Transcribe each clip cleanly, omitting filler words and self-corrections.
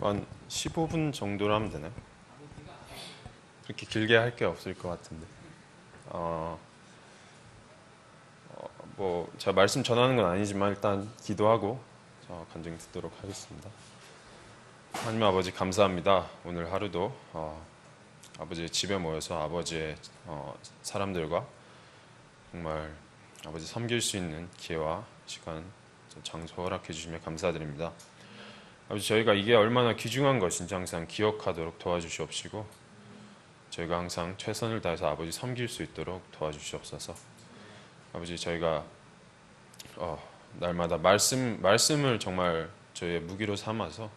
한 15분 정도로 하면 되나요? 그렇게 길게 할 게 없을 것 같은데. 어, 제가 말씀 전하는 건 아니지만 일단 기도하고 간증 듣도록 하겠습니다. 하나님 아버지 감사합니다. 오늘 하루도 아버지 집에 모여서 아버지의 사람들과 정말 아버지 섬길 수 있는 기회와 시간, 장소 허락해 주시며 감사드립니다. 아버지 저희가 이게 얼마나 귀중한 것인지 항상 기억하도록 도와주시옵시고 저희가 항상 최선을 다해서 아버지 섬길 수 있도록 도와주시옵소서. 아버지 저희가 날마다 말씀을 정말 저희의 무기로 삼아서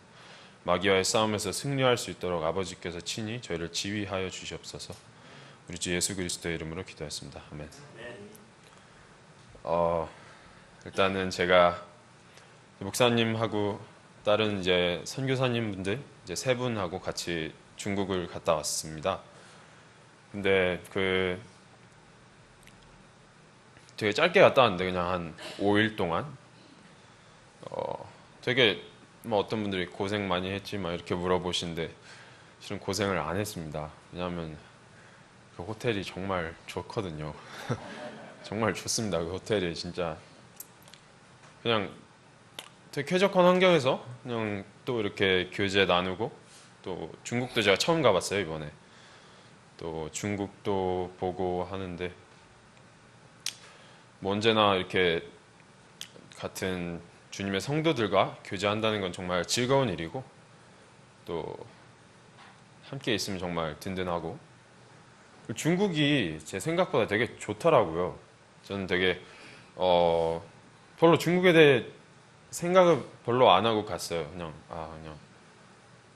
마귀와의 싸움에서 승리할 수 있도록 아버지께서 친히 저희를 지휘하여 주시옵소서. 우리 주 예수 그리스도의 이름으로 기도했습니다. 아멘. 일단은 제가 목사님하고 다른 이제 선교사님 분들 이제 세 분하고 같이 중국을 갔다 왔습니다. 근데 되게 짧게 갔다 왔는데 그냥 한 5일 동안 되게 뭐 어떤 분들이 고생 많이 했지 막 이렇게 물어보시는데 실은 고생을 안 했습니다. 왜냐하면 그 호텔이 정말 좋거든요. 정말 좋습니다. 그 호텔이 진짜 그냥 되게 쾌적한 환경에서 그냥 또 이렇게 교제 나누고 또 중국도 제가 처음 가봤어요 이번에. 또 중국도 보고 하는데 뭐 언제나 이렇게 같은 주님의 성도들과 교제한다는 건 정말 즐거운 일이고 또 함께 있으면 정말 든든하고 중국이 제 생각보다 되게 좋더라고요. 저는 되게 별로 중국에 대해 생각을 별로 안 하고 갔어요. 그냥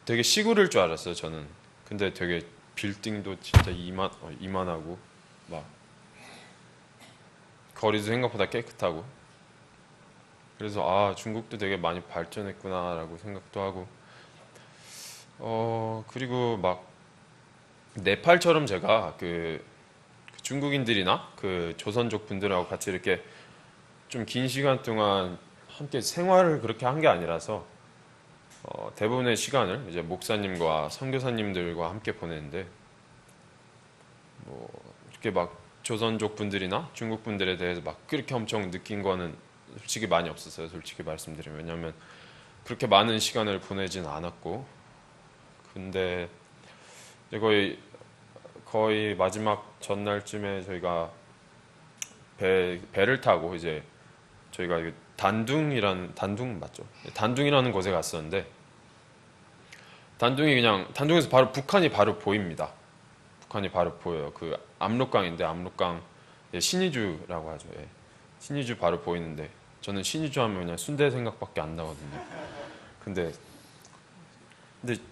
되게 시골일 줄 알았어요 저는. 근데 되게 빌딩도 진짜 이만하고 막 거리도 생각보다 깨끗하고 그래서 중국도 되게 많이 발전했구나라고 생각도 하고 그리고 막 네팔처럼 제가 그 중국인들이나 그 조선족 분들하고 같이 이렇게 좀 긴 시간 동안 함께 생활을 그렇게 한 게 아니라서 대부분의 시간을 이제 목사님과 선교사님들과 함께 보내는데 뭐 이렇게 막 조선족 분들이나 중국 분들에 대해서 막 그렇게 엄청 느낀 거는 솔직히 많이 없었어요. 솔직히 말씀드리면. 왜냐하면 그렇게 많은 시간을 보내진 않았고 근데 이제 거의 마지막 전날쯤에 저희가 배를 타고 이제 저희가 단둥 맞죠? 단둥이라는 곳에 갔었는데 단둥에서 바로 북한이 바로 보입니다. 북한이 바로 보여요. 그 압록강인데 압록강 신의주라고 하죠. 예. 신의주 바로 보이는데 저는 신의주 하면 그냥 순대 생각밖에 안 나거든요. 근데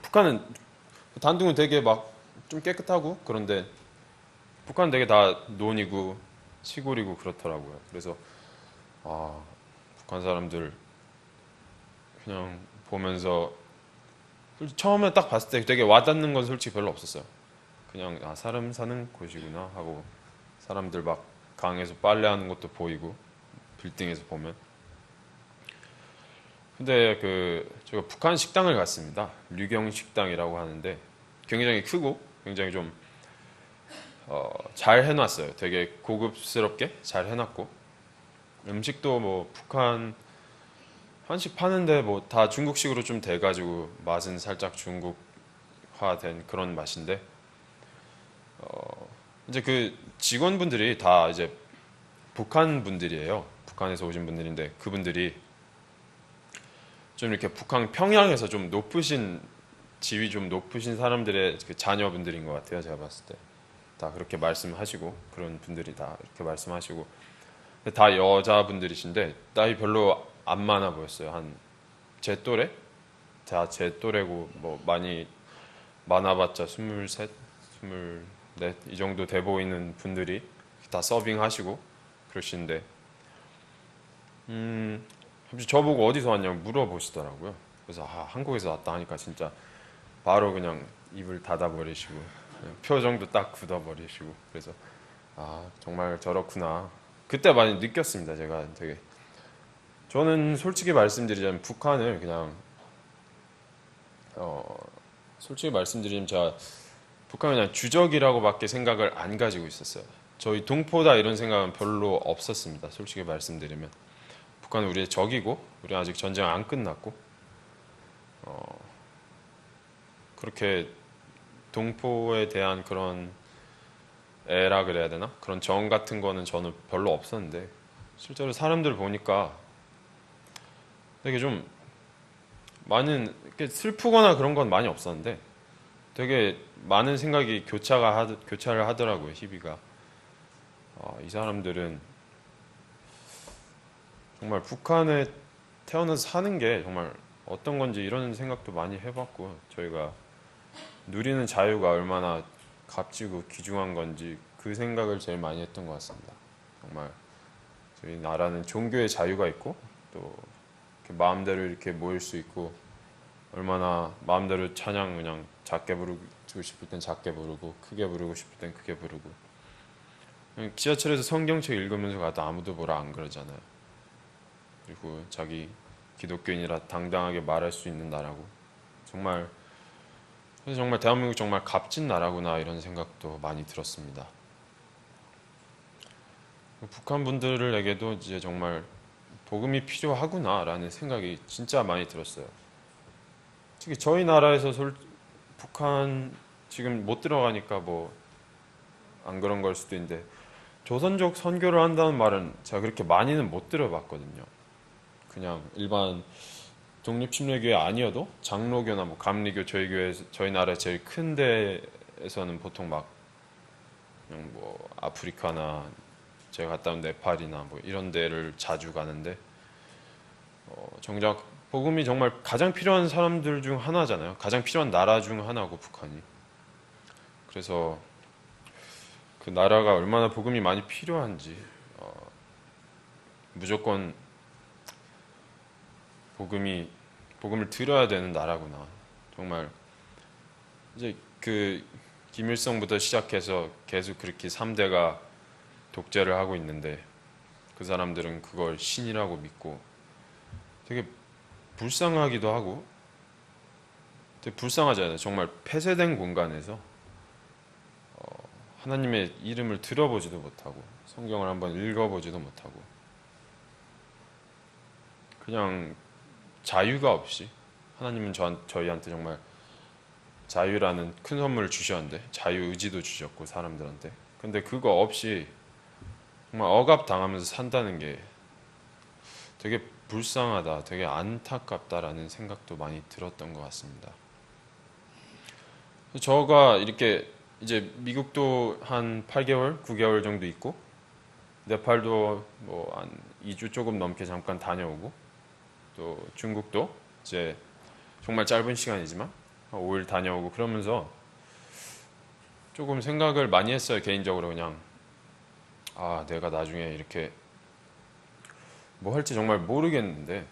북한은 단둥은 되게 막 좀 깨끗하고 그런데 북한은 되게 다 논이고 시골이고 그렇더라고요. 그래서 북한 사람들 그냥 보면서 처음에 딱 봤을 때 되게 와닿는 건 솔직히 별로 없었어요. 그냥 사람 사는 곳이구나 하고 사람들 막 강에서 빨래하는 것도 보이고 빌딩에서 보면. 근데 제가 북한 식당을 갔습니다. 류경 식당이라고 하는데 굉장히 크고 굉장히 좀 잘 해놨어요. 되게 고급스럽게 잘 해놨고 음식도 뭐 북한 한식 파는데 뭐 다 중국식으로 좀 돼가지고 맛은 살짝 중국화된 그런 맛인데 이제 그 직원분들이 다 이제 북한 분들이에요. 북한에서 오신 분들인데 그분들이 좀 이렇게 북한 평양에서 좀 높으신 지위 좀 높으신 사람들의 그 자녀분들인 것 같아요. 제가 봤을 때 다 그렇게 말씀하시고 그런 분들이 다 이렇게 말씀하시고 근데 다 여자분들이신데 나이 별로 안 많아 보였어요. 한 제 또래? 다 제 또래고 뭐 많이 많아봤자 23, 24 이 정도 돼 보이는 분들이 다 서빙하시고 그러시는데 갑자기 저보고 어디서 왔냐고 물어보시더라고요. 그래서 한국에서 왔다 하니까 진짜 바로 그냥 입을 닫아버리시고 그냥 표정도 딱 굳어버리시고 그래서 정말 저렇구나. 그때 많이 느꼈습니다. 제가 되게 저는 솔직히 말씀드리자면 북한을 그냥 어, 솔직히 말씀드리면 제가 북한은 그냥 주적이라고밖에 생각을 안 가지고 있었어요. 저희 동포다 이런 생각은 별로 없었습니다. 솔직히 말씀드리면 북한은 우리의 적이고 우리 아직 전쟁 안 끝났고 그렇게 동포에 대한 그런 애라 그래야 되나? 그런 정 같은 거는 저는 별로 없었는데 실제로 사람들 보니까 되게 좀 많은 이렇게 슬프거나 그런 건 많이 없었는데 되게 많은 생각이 교차를 하더라고요. 희비가 이 사람들은 정말 북한에 태어나서 사는 게 정말 어떤 건지 이런 생각도 많이 해봤고 저희가 누리는 자유가 얼마나 값지고 귀중한 건지 그 생각을 제일 많이 했던 것 같습니다. 정말 저희 나라는 종교의 자유가 있고 또 이렇게 마음대로 이렇게 모일 수 있고 얼마나 마음대로 찬양 그냥 작게 부르고 싶을 땐 작게 부르고 크게 부르고 싶을 땐 크게 부르고 그냥 지하철에서 성경책 읽으면서 가도 아무도 뭐라 안 그러잖아요. 그리고 자기 기독교인이라 당당하게 말할 수 있는 나라고 정말 그래서 정말 대한민국 정말 값진 나라구나 이런 생각도 많이 들었습니다. 북한 분들에게도 이제 정말 복음이 필요하구나라는 생각이 진짜 많이 들었어요. 특히 저희 나라에서 북한 지금 못 들어가니까 뭐 안 그런 걸 수도 있는데 조선족 선교를 한다는 말은 제가 그렇게 많이는 못 들어봤거든요. 그냥 일반 독립침례교회 아니어도 장로교나 뭐 감리교 저희 교회 저희 나라 제일 큰 데에서는 보통 막 그냥 뭐 아프리카나 제가 갔다 온 네팔이나 뭐 이런 데를 자주 가는데 정작 복음이 정말 가장 필요한 사람들 중 하나잖아요. 가장 필요한 나라 중 하나고 북한이. 그래서 그 나라가 얼마나 복음이 많이 필요한지 무조건 복음을 들어야 되는 나라구나. 정말 이제 그 김일성부터 시작해서 계속 그렇게 3대가 독재를 하고 있는데 그 사람들은 그걸 신이라고 믿고 되게 불쌍하기도 하고 되게 불쌍하잖아요. 정말 폐쇄된 공간에서 하나님의 이름을 들어보지도 못하고 성경을 한번 읽어보지도 못하고 그냥 자유가 없이 하나님은 저희한테 정말 자유라는 큰 선물을 주셨는데 자유의지도 주셨고 사람들한테 근데 그거 없이 정말 억압당하면서 산다는 게 되게 불쌍하다, 되게 안타깝다라는 생각도 많이 들었던 것 같습니다. 저가 이렇게 이제 미국도 한 8개월, 9개월 정도 있고 네팔도 뭐 한 2주 조금 넘게 잠깐 다녀오고 또 중국도 이제 정말 짧은 시간이지만 5일 다녀오고 그러면서 조금 생각을 많이 했어요. 개인적으로 그냥 내가 나중에 이렇게 뭐 할지 정말 모르겠는데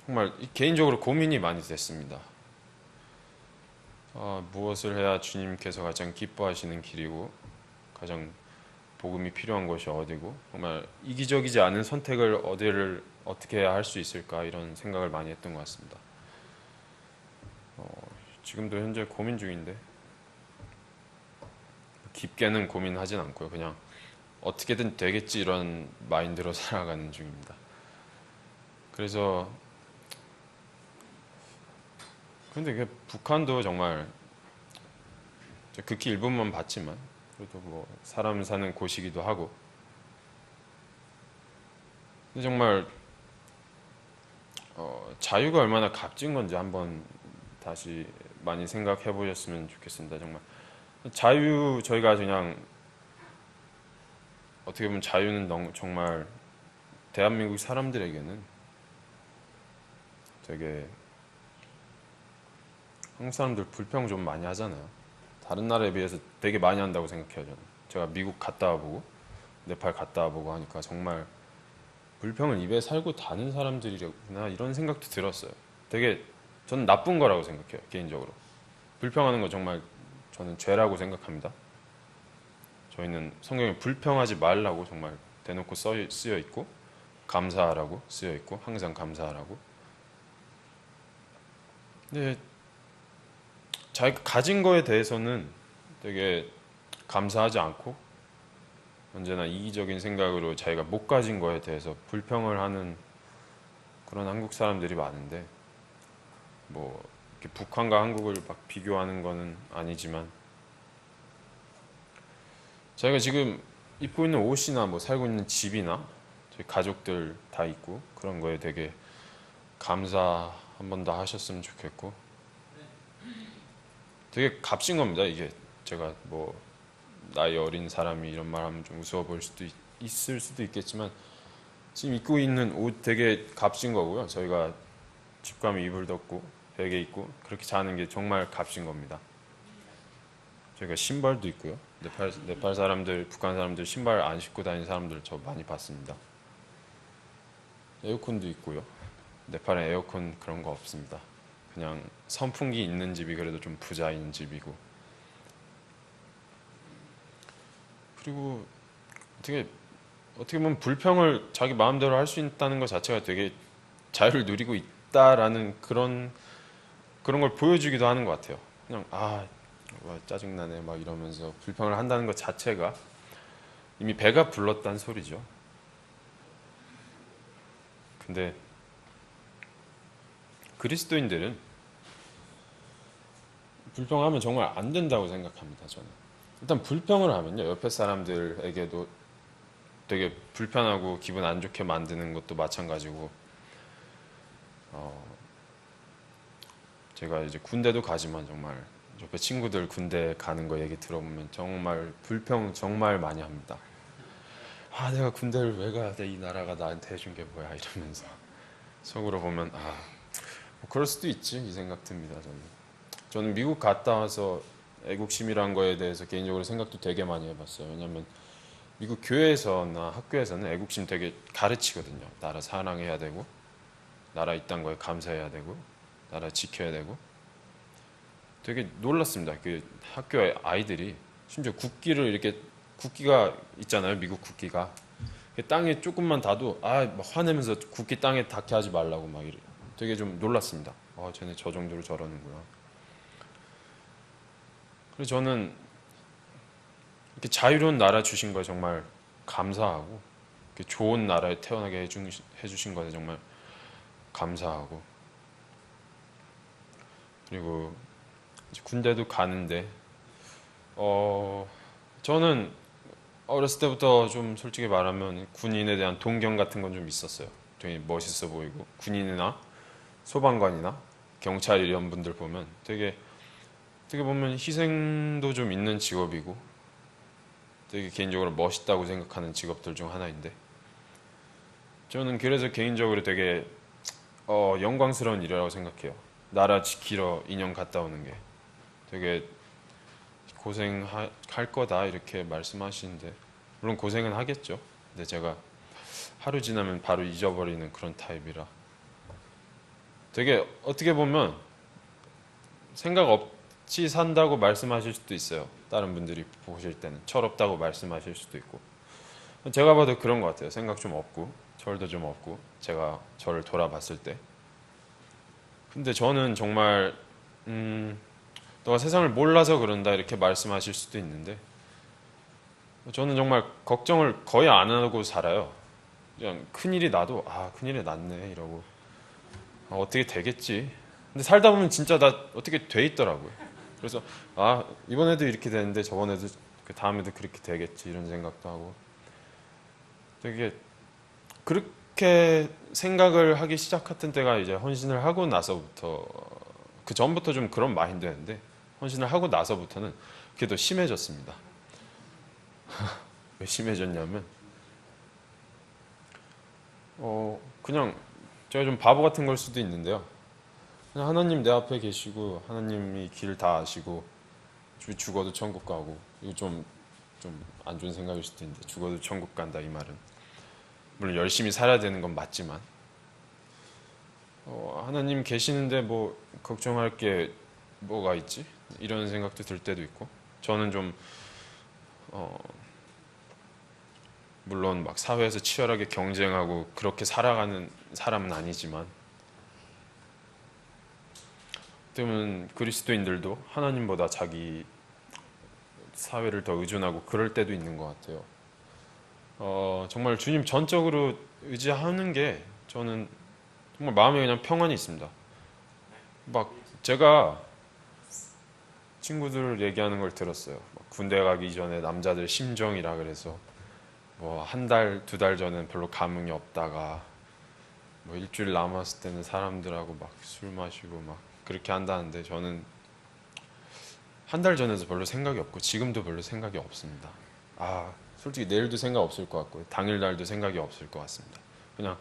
정말 개인적으로 고민이 많이 됐습니다. 무엇을 해야 주님께서 가장 기뻐하시는 길이고 가장 복음이 필요한 곳이 어디고 정말 이기적이지 않은 선택을 어디를 어떻게 해야 할 수 있을까 이런 생각을 많이 했던 것 같습니다. 지금도 현재 고민 중인데 깊게는 고민하진 않고요. 그냥 어떻게든 되겠지 이런 마인드로 살아가는 중입니다. 그래서 근데 북한도 정말 극히 일부만 봤지만 그래도 뭐 사람 사는 곳이기도 하고 근데 정말 자유가 얼마나 값진 건지 한번 다시 많이 생각해 보셨으면 좋겠습니다. 정말 자유 저희가 그냥 어떻게 보면 자유는 정말 대한민국 사람들에게는 되게 한국 사람들 불평 좀 많이 하잖아요. 다른 나라에 비해서 되게 많이 한다고 생각해요. 저는 제가 미국 갔다 와보고 네팔 갔다 와보고 하니까 정말 불평을 입에 살고 다는 사람들이구나 이런 생각도 들었어요. 되게 저는 나쁜 거라고 생각해요. 개인적으로 불평하는 거 정말 저는 죄라고 생각합니다. 저희는 성경에 불평하지 말라고 정말 대놓고 쓰여 있고 감사하라고 쓰여 있고 항상 감사하라고. 근데 자기가 가진 거에 대해서는 되게 감사하지 않고 언제나 이기적인 생각으로 자기가 못 가진 거에 대해서 불평을 하는 그런 한국 사람들이 많은데, 뭐 이렇게 북한과 한국을 막 비교하는 거는 아니지만 자기가 지금 입고 있는 옷이나 뭐 살고 있는 집이나 저희 가족들 다 있고 그런 거에 되게 감사 한 번 더 하셨으면 좋겠고, 되게 값진 겁니다. 이게 제가 뭐 나이 어린 사람이 이런 말 하면 좀 우스워 보일 수도 있을 수도 있겠지만 지금 입고 있는 옷 되게 값진 거고요. 저희가 집감에 이불 덮고 베개 입고 그렇게 자는 게 정말 값진 겁니다. 저희가 신발도 있고요. 네팔 사람들, 북한 사람들 신발 안 신고 다니는 사람들 저 많이 봤습니다. 에어컨도 있고요. 네팔에 에어컨 그런 거 없습니다. 그냥 선풍기 있는 집이 그래도 좀 부자인 집이고. 그리고 어떻게 보면 불평을 자기 마음대로 할 수 있다는 것 자체가 되게 자유를 누리고 있다라는 그런 걸 보여주기도 하는 것 같아요. 그냥 짜증나네 막 이러면서 불평을 한다는 것 자체가 이미 배가 불렀다는 소리죠. 근데 그리스도인들은 불평하면 정말 안 된다고 생각합니다. 저는 일단 불평을 하면요, 옆에 사람들에게도 되게 불편하고 기분 안 좋게 만드는 것도 마찬가지고, 제가 이제 군대도 가지만 정말 옆에 친구들 군대 가는 거 얘기 들어보면 정말 불평 정말 많이 합니다. 내가 군대를 왜 가야 돼? 이 나라가 나한테 해준 게 뭐야? 이러면서 속으로 보면 뭐 그럴 수도 있지 이 생각 듭니다. 저는 미국 갔다 와서 애국심이란 거에 대해서 개인적으로 생각도 되게 많이 해봤어요. 왜냐면 미국 교회에서나 학교에서는 애국심 되게 가르치거든요. 나라 사랑해야 되고, 나라 있단 거에 감사해야 되고, 나라 지켜야 되고. 되게 놀랐습니다. 그 학교의 아이들이 심지어 국기를 이렇게, 국기가 있잖아요. 미국 국기가 땅에 조금만 닿아도 막 화내면서 국기 땅에 닿게 하지 말라고 막 이래. 되게 좀 놀랐습니다. 쟤네 저 정도로 저러는구나. 그래서 저는 이렇게 자유로운 나라 주신 거에 정말 감사하고, 이렇게 좋은 나라에 태어나게 해주신 거에 정말 감사하고, 그리고 이제 군대도 가는데 저는 어렸을 때부터 좀 솔직히 말하면 군인에 대한 동경 같은 건 좀 있었어요. 되게 멋있어 보이고, 군인이나 소방관이나 경찰 이런 분들 보면 되게 어떻게 보면 희생도 좀 있는 직업이고 되게 개인적으로 멋있다고 생각하는 직업들 중 하나인데, 저는 그래서 개인적으로 되게 영광스러운 일이라고 생각해요. 나라 지키러 인연 갔다 오는 게 되게 고생할 거다 이렇게 말씀하시는데, 물론 고생은 하겠죠. 근데 제가 하루 지나면 바로 잊어버리는 그런 타입이라 되게 어떻게 보면 생각 없이 산다고 말씀하실 수도 있어요. 다른 분들이 보실 때는 철없다고 말씀하실 수도 있고, 제가 봐도 그런 것 같아요. 생각 좀 없고 철도 좀 없고, 제가 저를 돌아봤을 때. 근데 저는 정말 너가 세상을 몰라서 그런다 이렇게 말씀하실 수도 있는데, 저는 정말 걱정을 거의 안 하고 살아요. 그냥 큰일이 나도 큰일이 났네 이러고 어떻게 되겠지. 근데 살다 보면 진짜 나 어떻게 돼 있더라고요. 그래서 이번에도 이렇게 되는데 저번에도 그 다음에도 그렇게 되겠지 이런 생각도 하고, 되게 그렇게 생각을 하기 시작했던 때가 이제 헌신을 하고 나서부터, 그 전부터 좀 그런 마인드였는데 헌신을 하고 나서부터는 그게 더 심해졌습니다. 왜 심해졌냐면 그냥 제가 좀 바보 같은 걸 수도 있는데요. 그냥 하나님 내 앞에 계시고 하나님이 길 다 아시고, 죽어도 천국 가고, 이거 좀 안 좋은 생각일 수도 있는데 죽어도 천국 간다 이 말은 물론 열심히 살아야 되는 건 맞지만, 하나님 계시는데 뭐 걱정할 게 뭐가 있지? 이런 생각도 들 때도 있고, 저는 좀 물론 막 사회에서 치열하게 경쟁하고 그렇게 살아가는 사람은 아니지만 때문에 그리스도인들도 하나님보다 자기 사회를 더 의존하고 그럴 때도 있는 것 같아요. 정말 주님 전적으로 의지하는 게 저는 정말 마음에 그냥 평안이 있습니다. 막 제가 친구들 얘기하는 걸 들었어요. 막 군대 가기 전에 남자들 심정이라 그래서 뭐 한 달, 두 달 전엔 별로 감흥이 없다가 뭐 일주일 남았을 때는 사람들하고 막 술 마시고 막 그렇게 한다는데 저는 한 달 전에도 별로 생각이 없고 지금도 별로 생각이 없습니다. 솔직히 내일도 생각 없을 것 같고 당일날도 생각이 없을 것 같습니다. 그냥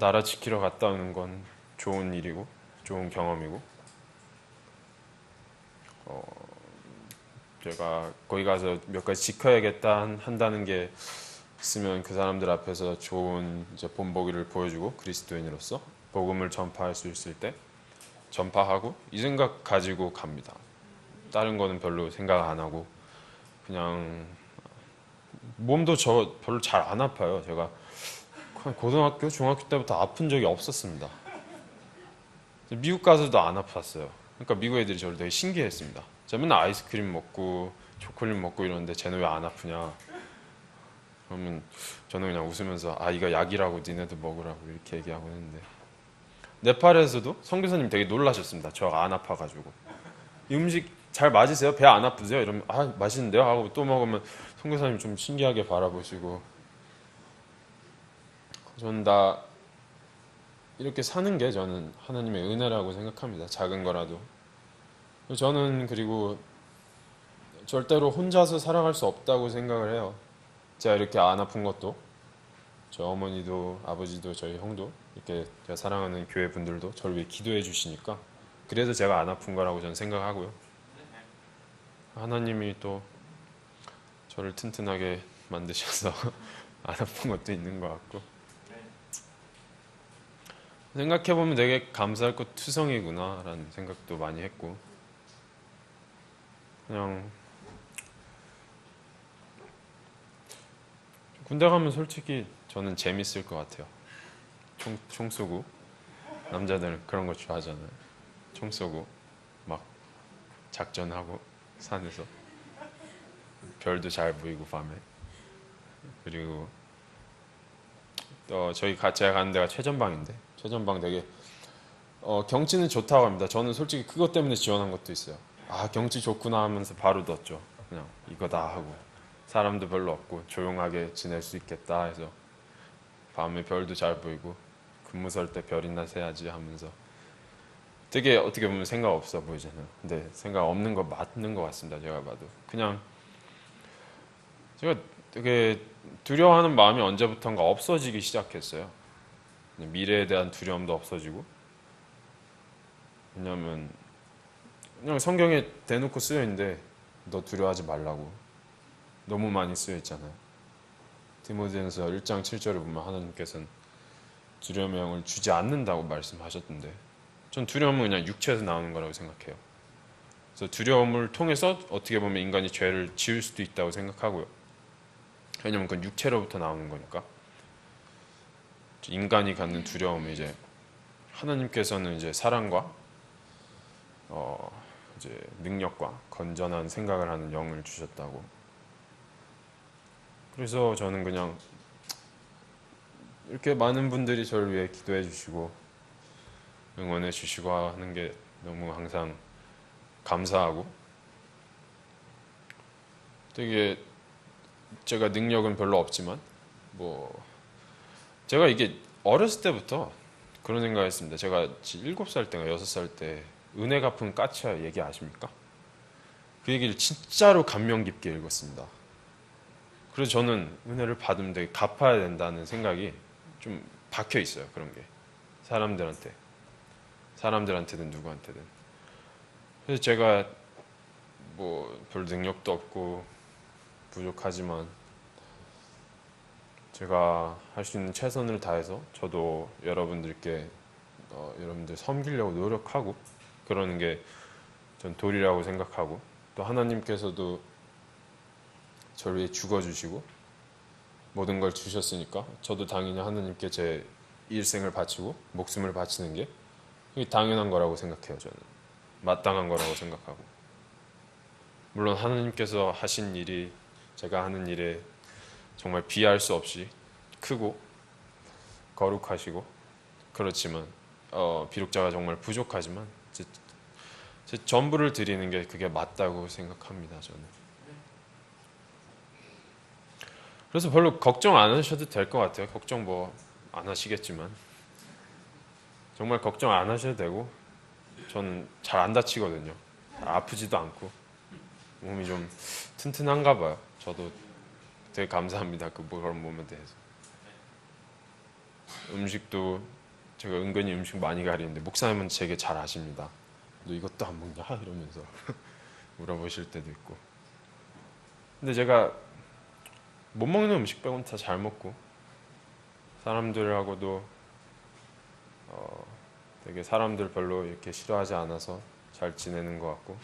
나라 지키러 갔다 오는 건 좋은 일이고 좋은 경험이고 제가 거기 가서 몇 가지 지켜야겠다 한다는 게 있으면 그 사람들 앞에서 좋은 이제 본보기를 보여주고 그리스도인으로서 복음을 전파할 수 있을 때 전파하고 이 생각 가지고 갑니다. 다른 거는 별로 생각 안 하고 그냥 몸도 저 별로 잘 안 아파요. 제가 고등학교, 중학교 때부터 아픈 적이 없었습니다. 미국 가서도 안 아팠어요. 그러니까 미국 애들이 저를 되게 신기했습니다. 제가 맨날 아이스크림 먹고 초콜릿 먹고 이러는데 쟤는 왜 안 아프냐? 그러면 저는 그냥 웃으면서 이거 약이라고 니네도 먹으라고 이렇게 얘기하고 했는데 네팔에서도 선교사님 되게 놀라셨습니다. 저가 안 아파가지고 이 음식 잘 맞으세요? 배 안 아프세요? 이러면 맛있는데요? 하고 또 먹으면 선교사님 좀 신기하게 바라보시고 저는 다 이렇게 사는 게 저는 하나님의 은혜라고 생각합니다. 작은 거라도 저는 그리고 절대로 혼자서 살아갈 수 없다고 생각을 해요. 제가 이렇게 안 아픈 것도 저 어머니도 아버지도 저희 형도 이렇게 제가 사랑하는 교회 분들도 저를 위해 기도해 주시니까 그래서 제가 안 아픈 거라고 저는 생각하고요. 하나님이 또 저를 튼튼하게 만드셔서 안 아픈 것도 있는 것 같고 생각해보면 되게 감사할 것 투성이구나 라는 생각도 많이 했고 그냥 군대 가면 솔직히 저는 재밌을 것 같아요. 총 쏘고 남자들은 그런 거 좋아하잖아요. 총 쏘고 막 작전하고 산에서 별도 잘 보이고 밤에 그리고 또 제가 가는 데가 최전방인데 최전방 되게 경치는 좋다고 합니다. 저는 솔직히 그것 때문에 지원한 것도 있어요. 경치 좋구나 하면서 바로 넣었죠. 그냥 이거다 하고 사람도 별로 없고 조용하게 지낼 수 있겠다 해서 밤에 별도 잘 보이고 근무 설 때 별이나 새야지 하면서 되게 어떻게 보면 생각 없어 보이잖아요. 근데 생각 없는 거 맞는 것 같습니다. 제가 봐도 그냥 제가 되게 두려워하는 마음이 언제부턴가 없어지기 시작했어요. 미래에 대한 두려움도 없어지고 왜냐하면 그냥 성경에 대놓고 쓰여 있는데 너 두려워하지 말라고 너무 많이 쓰여 있잖아요. 디모데전서 1장 7절을 보면 하나님께서는 두려움의 영을 주지 않는다고 말씀하셨던데 전 두려움은 그냥 육체에서 나오는 거라고 생각해요. 그래서 두려움을 통해서 어떻게 보면 인간이 죄를 지을 수도 있다고 생각하고요. 왜냐면 그건 육체로부터 나오는 거니까. 인간이 갖는 두려움은 이제 하나님께서는 이제 사랑과 이제 능력과 건전한 생각을 하는 영을 주셨다고. 그래서 저는 그냥 이렇게 많은 분들이 저를 위해 기도해 주시고 응원해 주시고 하는 게 너무 항상 감사하고 되게 제가 능력은 별로 없지만 뭐 제가 이게 어렸을 때부터 그런 생각했습니다. 제가 7살 때인가 6살 때 은혜 갚은 까치아 얘기 아십니까? 그 얘기를 진짜로 감명 깊게 읽었습니다. 그래서 저는 은혜를 받으면 되게 갚아야 된다는 생각이 좀 박혀 있어요. 그런 게 사람들한테든 누구한테든. 그래서 제가 뭐 별 능력도 없고 부족하지만 제가 할 수 있는 최선을 다해서 저도 여러분들께 여러분들 섬기려고 노력하고 그러는 게 전 도리라고 생각하고 또 하나님께서도 저를 위해 죽어주시고 모든 걸 주셨으니까 저도 당연히 하나님께 제 일생을 바치고 목숨을 바치는 게 그게 당연한 거라고 생각해요. 저는 마땅한 거라고 생각하고, 물론 하나님께서 하신 일이 제가 하는 일에 정말 비할 수 없이 크고 거룩하시고 그렇지만 비록 제가 정말 부족하지만 제 전부를 드리는 게 그게 맞다고 생각합니다. 저는. 그래서 별로 걱정 안 하셔도 될 것 같아요. 걱정 뭐 안 하시겠지만 정말 걱정 안 하셔도 되고, 저는 잘 안 다치거든요. 아프지도 않고 몸이 좀 튼튼한가 봐요. 저도 되게 감사합니다. 그런 몸에 대해서. 음식도 제가 은근히 음식 많이 가리는데 목사님은 제게 잘 아십니다. 너 이것도 안 먹냐? 이러면서 물어보실 때도 있고. 근데 제가 못 먹는 음식 빼고는 다 잘 먹고, 사람들하고도 되게 사람들 별로 이렇게 싫어하지 않아서 잘 지내는 것 같고,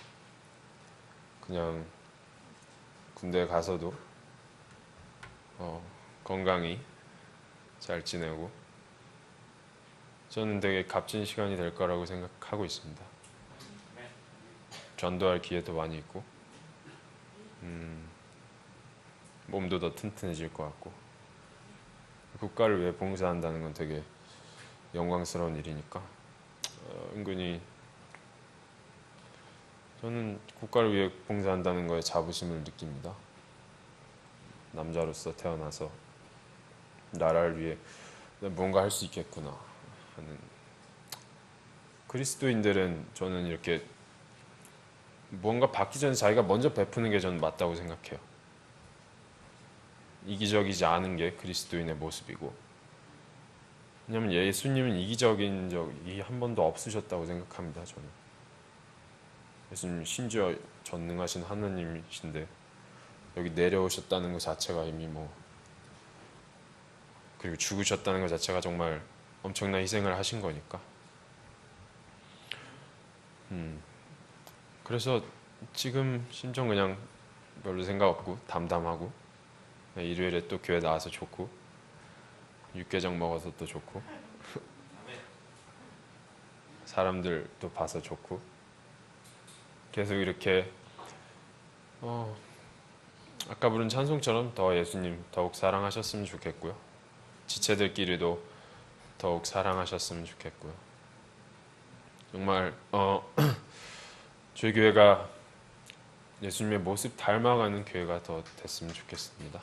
그냥 군대 가서도 건강히 잘 지내고, 저는 되게 값진 시간이 될 거라고 생각하고 있습니다. 전도할 기회도 많이 있고, 몸도 더 튼튼해질 것 같고, 국가를 위해 봉사한다는 건 되게 영광스러운 일이니까 은근히 저는 국가를 위해 봉사한다는 거에 자부심을 느낍니다. 남자로서 태어나서 나라를 위해 뭔가 할 수 있겠구나 하는. 그리스도인들은 저는 이렇게 뭔가 받기 전에 자기가 먼저 베푸는 게 저는 맞다고 생각해요. 이기적이지 않은 게 그리스도인의 모습이고, 왜냐하면 예수님은 이기적인 적이 한 번도 없으셨다고 생각합니다. 저는. 예수님 심지어 전능하신 하나님이신데 여기 내려오셨다는 것 자체가 이미 그리고 죽으셨다는 것 자체가 정말 엄청난 희생을 하신 거니까. 그래서 지금 심정 그냥 별로 생각 없고 담담하고, 일요일에 또 교회 나와서 좋고, 육개장 먹어서 또 좋고, 사람들 또 봐서 좋고, 계속 이렇게 아까 부른 찬송처럼 더 예수님 더욱 사랑하셨으면 좋겠고요. 지체들끼리도 더욱 사랑하셨으면 좋겠고요. 정말 저희 교회가 예수님의 모습 닮아가는 교회가 더 됐으면 좋겠습니다.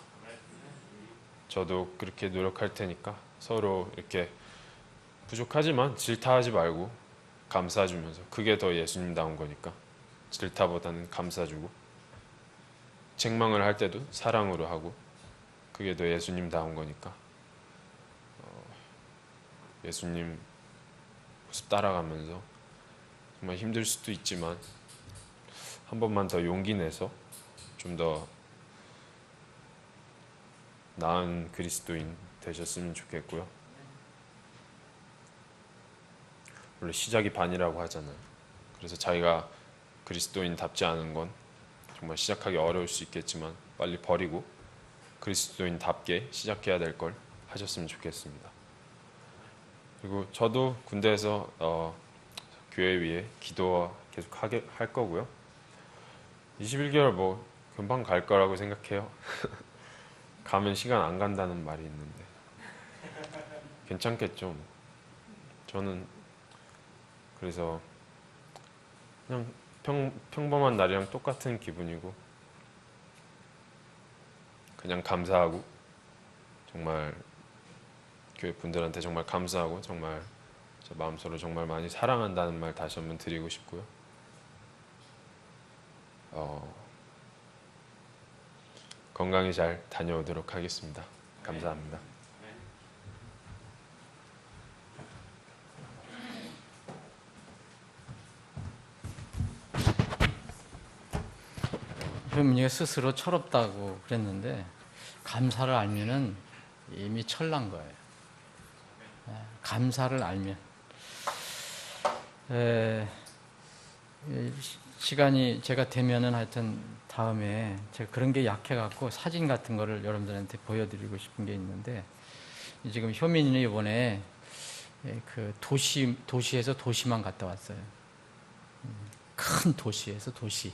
저도 그렇게 노력할 테니까 서로 이렇게 부족하지만 질타하지 말고 감싸주면서, 그게 더 예수님다운 거니까 질타보다는 감싸주고, 책망을 할 때도 사랑으로 하고, 그게 더 예수님다운 거니까 예수님 모습 따라가면서 정말 힘들 수도 있지만 한 번만 더 용기 내서 좀 더 나은 그리스도인 되셨으면 좋겠고요. 원래 시작이 반이라고 하잖아요. 그래서 자기가 그리스도인답지 않은 건 정말 시작하기 어려울 수 있겠지만 빨리 버리고 그리스도인답게 시작해야 될 걸 하셨으면 좋겠습니다. 그리고 저도 군대에서 교회 위해 기도 계속 할 거고요. 21개월 금방 갈 거라고 생각해요. 가면 시간 안 간다는 말이 있는데 괜찮겠죠. 저는 그래서 그냥 평범한 날이랑 똑같은 기분이고, 그냥 감사하고, 정말 교회 분들한테 정말 감사하고, 정말 제 마음속으로 정말 많이 사랑한다는 말 다시 한번 드리고 싶고요. 건강히 잘 다녀오도록 하겠습니다. 감사합니다. 그럼 스스로 철없다고 그랬는데, 감사를 알면은 이미 철난 거예요. 감사를 알면. 시간이 제가 되면은 하여튼 다음에 제가 그런 게 약해갖고 사진 같은 거를 여러분들한테 보여드리고 싶은 게 있는데, 지금 효민이는 이번에 그 도시에서 도시만 갔다 왔어요. 큰 도시에서 도시.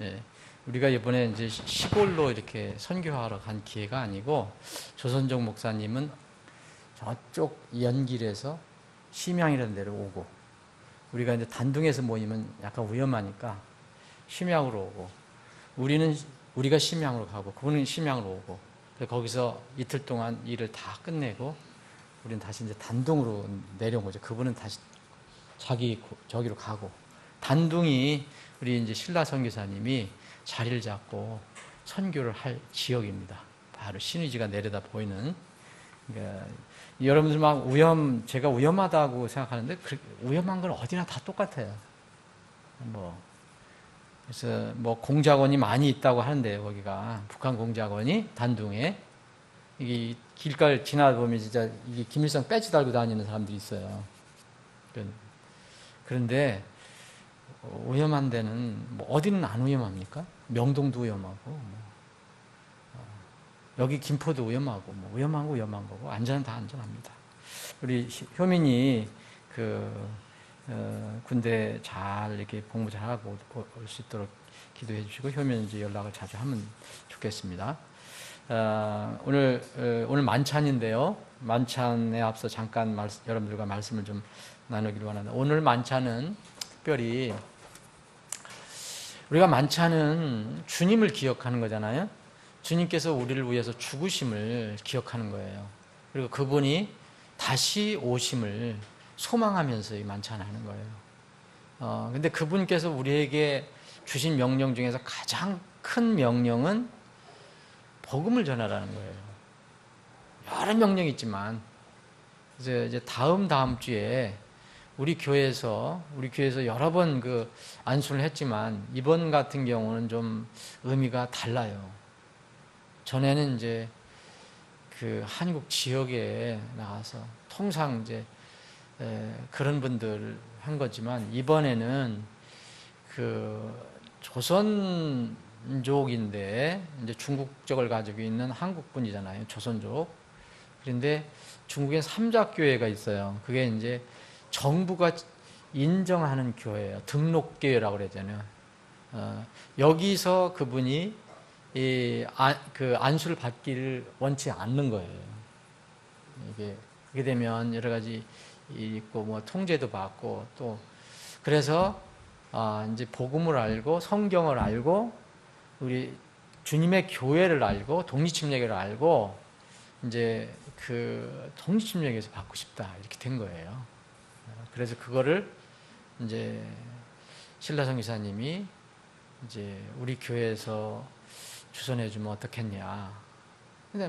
예. 우리가 이번에 이제 시골로 이렇게 선교하러 간 기회가 아니고, 조선족 목사님은 저쪽 연길에서 심양이라는 데로 오고, 우리가 이제 단둥에서 모이면 약간 위험하니까 심양으로 오고, 우리가 심양으로 가고, 그분은 심양으로 오고, 거기서 이틀 동안 일을 다 끝내고, 우리는 다시 이제 단둥으로 내려온 거죠. 그분은 다시 저기로 가고, 단둥이 우리 이제 신라 선교사님이 자리를 잡고 선교를 할 지역입니다. 바로 신의지가 내려다 보이는. 그러니까 여러분들 막 제가 위험하다고 생각하는데, 위험한 건 어디나 다 똑같아요. 그래서 공작원이 많이 있다고 하는데요, 거기가. 북한 공작원이 단둥에. 이 길가를 지나다 보면 진짜 이게 김일성 배지 달고 다니는 사람들이 있어요. 그런데 위험한 데는 어디는 안 위험합니까? 명동도 위험하고, 여기 김포도 위험하고, 위험한 거고, 안전은 다 안전합니다. 우리 효민이 군대 잘 이렇게 복무 잘하고 올 수 있도록 기도해 주시고, 효민 이제 연락을 자주 하면 좋겠습니다. 오늘 만찬인데요. 만찬에 앞서 잠깐 여러분들과 말씀을 좀 나누기를 원합니다. 오늘 만찬은 특별히 우리가 만찬은 주님을 기억하는 거잖아요. 주님께서 우리를 위해서 죽으심을 기억하는 거예요. 그리고 그분이 다시 오심을 소망하면서 이 만찬을 하는 거예요. 근데 그분께서 우리에게 주신 명령 중에서 가장 큰 명령은 복음을 전하라는 거예요. 여러 명령이 있지만, 이제 다음 주에 우리 교회에서 여러 번 안수를 했지만, 이번 같은 경우는 좀 의미가 달라요. 전에는 이제 한국 지역에 나가서 통상 이제 그런 분들 한 거지만, 이번에는 조선족인데 이제 중국적을 가지고 있는 한국분이잖아요. 조선족. 그런데 중국엔 삼자교회가 있어요. 그게 이제 정부가 인정하는 교회예요. 등록교회라고 그러잖아요. 여기서 그분이 안수를 받기를 원치 않는 거예요. 그게 되면 여러 가지 있고, 통제도 받고, 또 그래서 이제 복음을 알고 성경을 알고 우리 주님의 교회를 알고 독립침례교를 알고 이제 독립침례교에서 받고 싶다, 이렇게 된 거예요. 그래서 그거를 이제 신라 선교사님이 이제 우리 교회에서 주선해 주면 어떻겠냐. 근데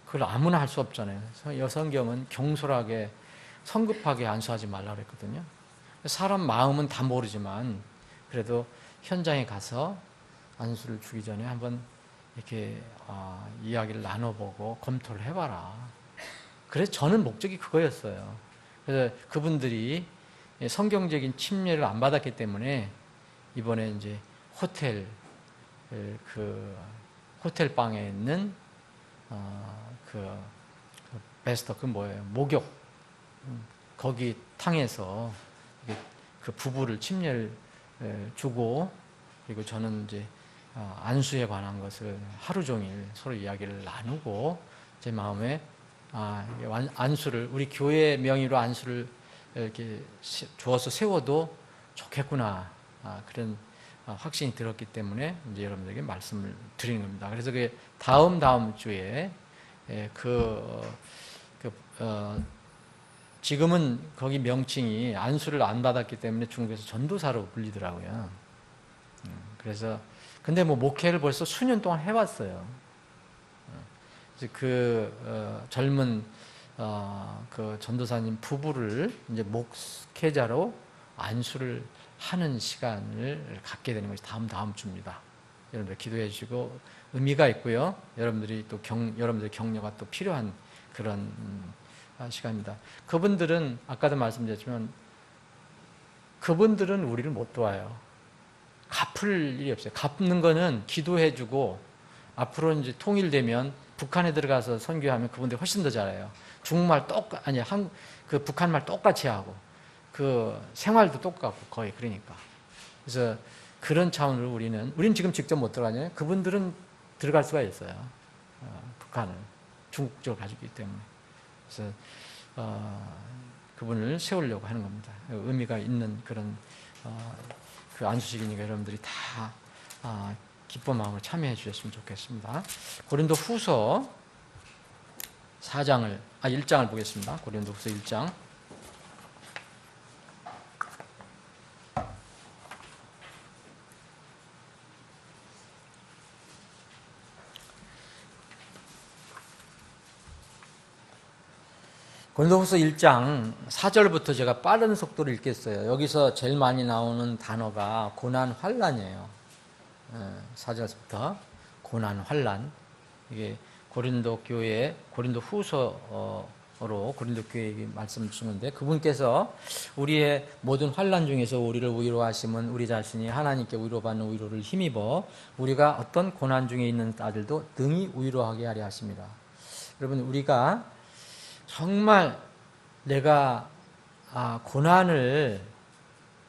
그걸 아무나 할 수 없잖아요. 성경은 경솔하게 성급하게 안수하지 말라 그랬거든요. 사람 마음은 다 모르지만 그래도 현장에 가서 안수를 주기 전에 한번 이렇게 이야기를 나눠보고 검토를 해봐라. 그래서 저는 목적이 그거였어요. 그래서 그분들이 성경적인 침례를 안 받았기 때문에 이번에 이제 호텔 방에 있는 베스터 목욕 거기 탕에서 그 부부를 침례를 주고, 그리고 저는 이제 안수에 관한 것을 하루 종일 서로 이야기를 나누고, 제 마음에 안수를 우리 교회 명의로 안수를 이렇게 주어서 세워도 좋겠구나, 그런 확신이 들었기 때문에 이제 여러분들에게 말씀을 드리는 겁니다. 그래서 다음 주에 지금은 거기 명칭이 안수를 안 받았기 때문에 중국에서 전도사로 불리더라고요. 그래서 근데 목회를 벌써 수년 동안 해왔어요. 그래서 젊은 전도사님 부부를 이제 목회자로 안수를 하는 시간을 갖게 되는 것이 다음 주입니다. 여러분들 기도해 주시고, 의미가 있고요. 여러분들이 또 여러분들의 격려가 또 필요한 그런 시간입니다. 그분들은 아까도 말씀드렸지만 그분들은 우리를 못 도와요. 갚을 일이 없어요. 갚는 거는 기도해주고 앞으로 이제 통일되면 북한에 들어가서 선교하면 그분들이 훨씬 더 잘해요. 중국말 그 북한말 똑같이 하고 그 생활도 똑같고 거의 그러니까. 그래서 그런 차원으로 우리는 지금 직접 못 들어가잖아요. 그분들은 들어갈 수가 있어요. 북한을 중국적으로 가지고 있기 때문에. 그래서 그분을 세우려고 하는 겁니다. 의미가 있는 그런 그 안수식이니까 여러분들이 다 기쁜 마음으로 참여해 주셨으면 좋겠습니다. 고린도 후서 1장을 보겠습니다. 고린도 후서 1장. 고린도후서 1장 4절부터 제가 빠른 속도로 읽겠어요. 여기서 제일 많이 나오는 단어가 고난, 환난이에요. 4절부터 고난, 환난. 이게 고린도 교회, 고린도 후서로 고린도 교회에게 말씀을 주시는데 그분께서 우리의 모든 환난 중에서 우리를 위로하심은 우리 자신이 하나님께 위로받는 위로를 힘입어 우리가 어떤 고난 중에 있는 자들도 능히 위로하게 하려 하십니다. 여러분, 우리가 정말 내가 고난을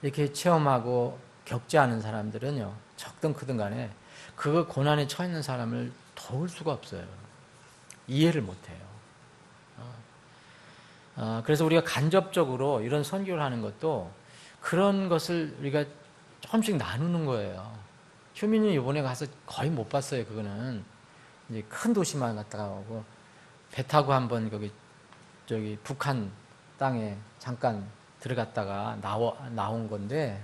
이렇게 체험하고 겪지 않은 사람들은요, 적든 크든 간에 그 고난에 처해 있는 사람을 도울 수가 없어요. 이해를 못해요. 그래서 우리가 간접적으로 이런 선교를 하는 것도 그런 것을 우리가 조금씩 나누는 거예요. 효민이 이번에 가서 거의 못 봤어요. 그거는 이제 큰 도시만 갔다가 오고 배 타고 한번 저기 북한 땅에 잠깐 들어갔다가 나온 건데,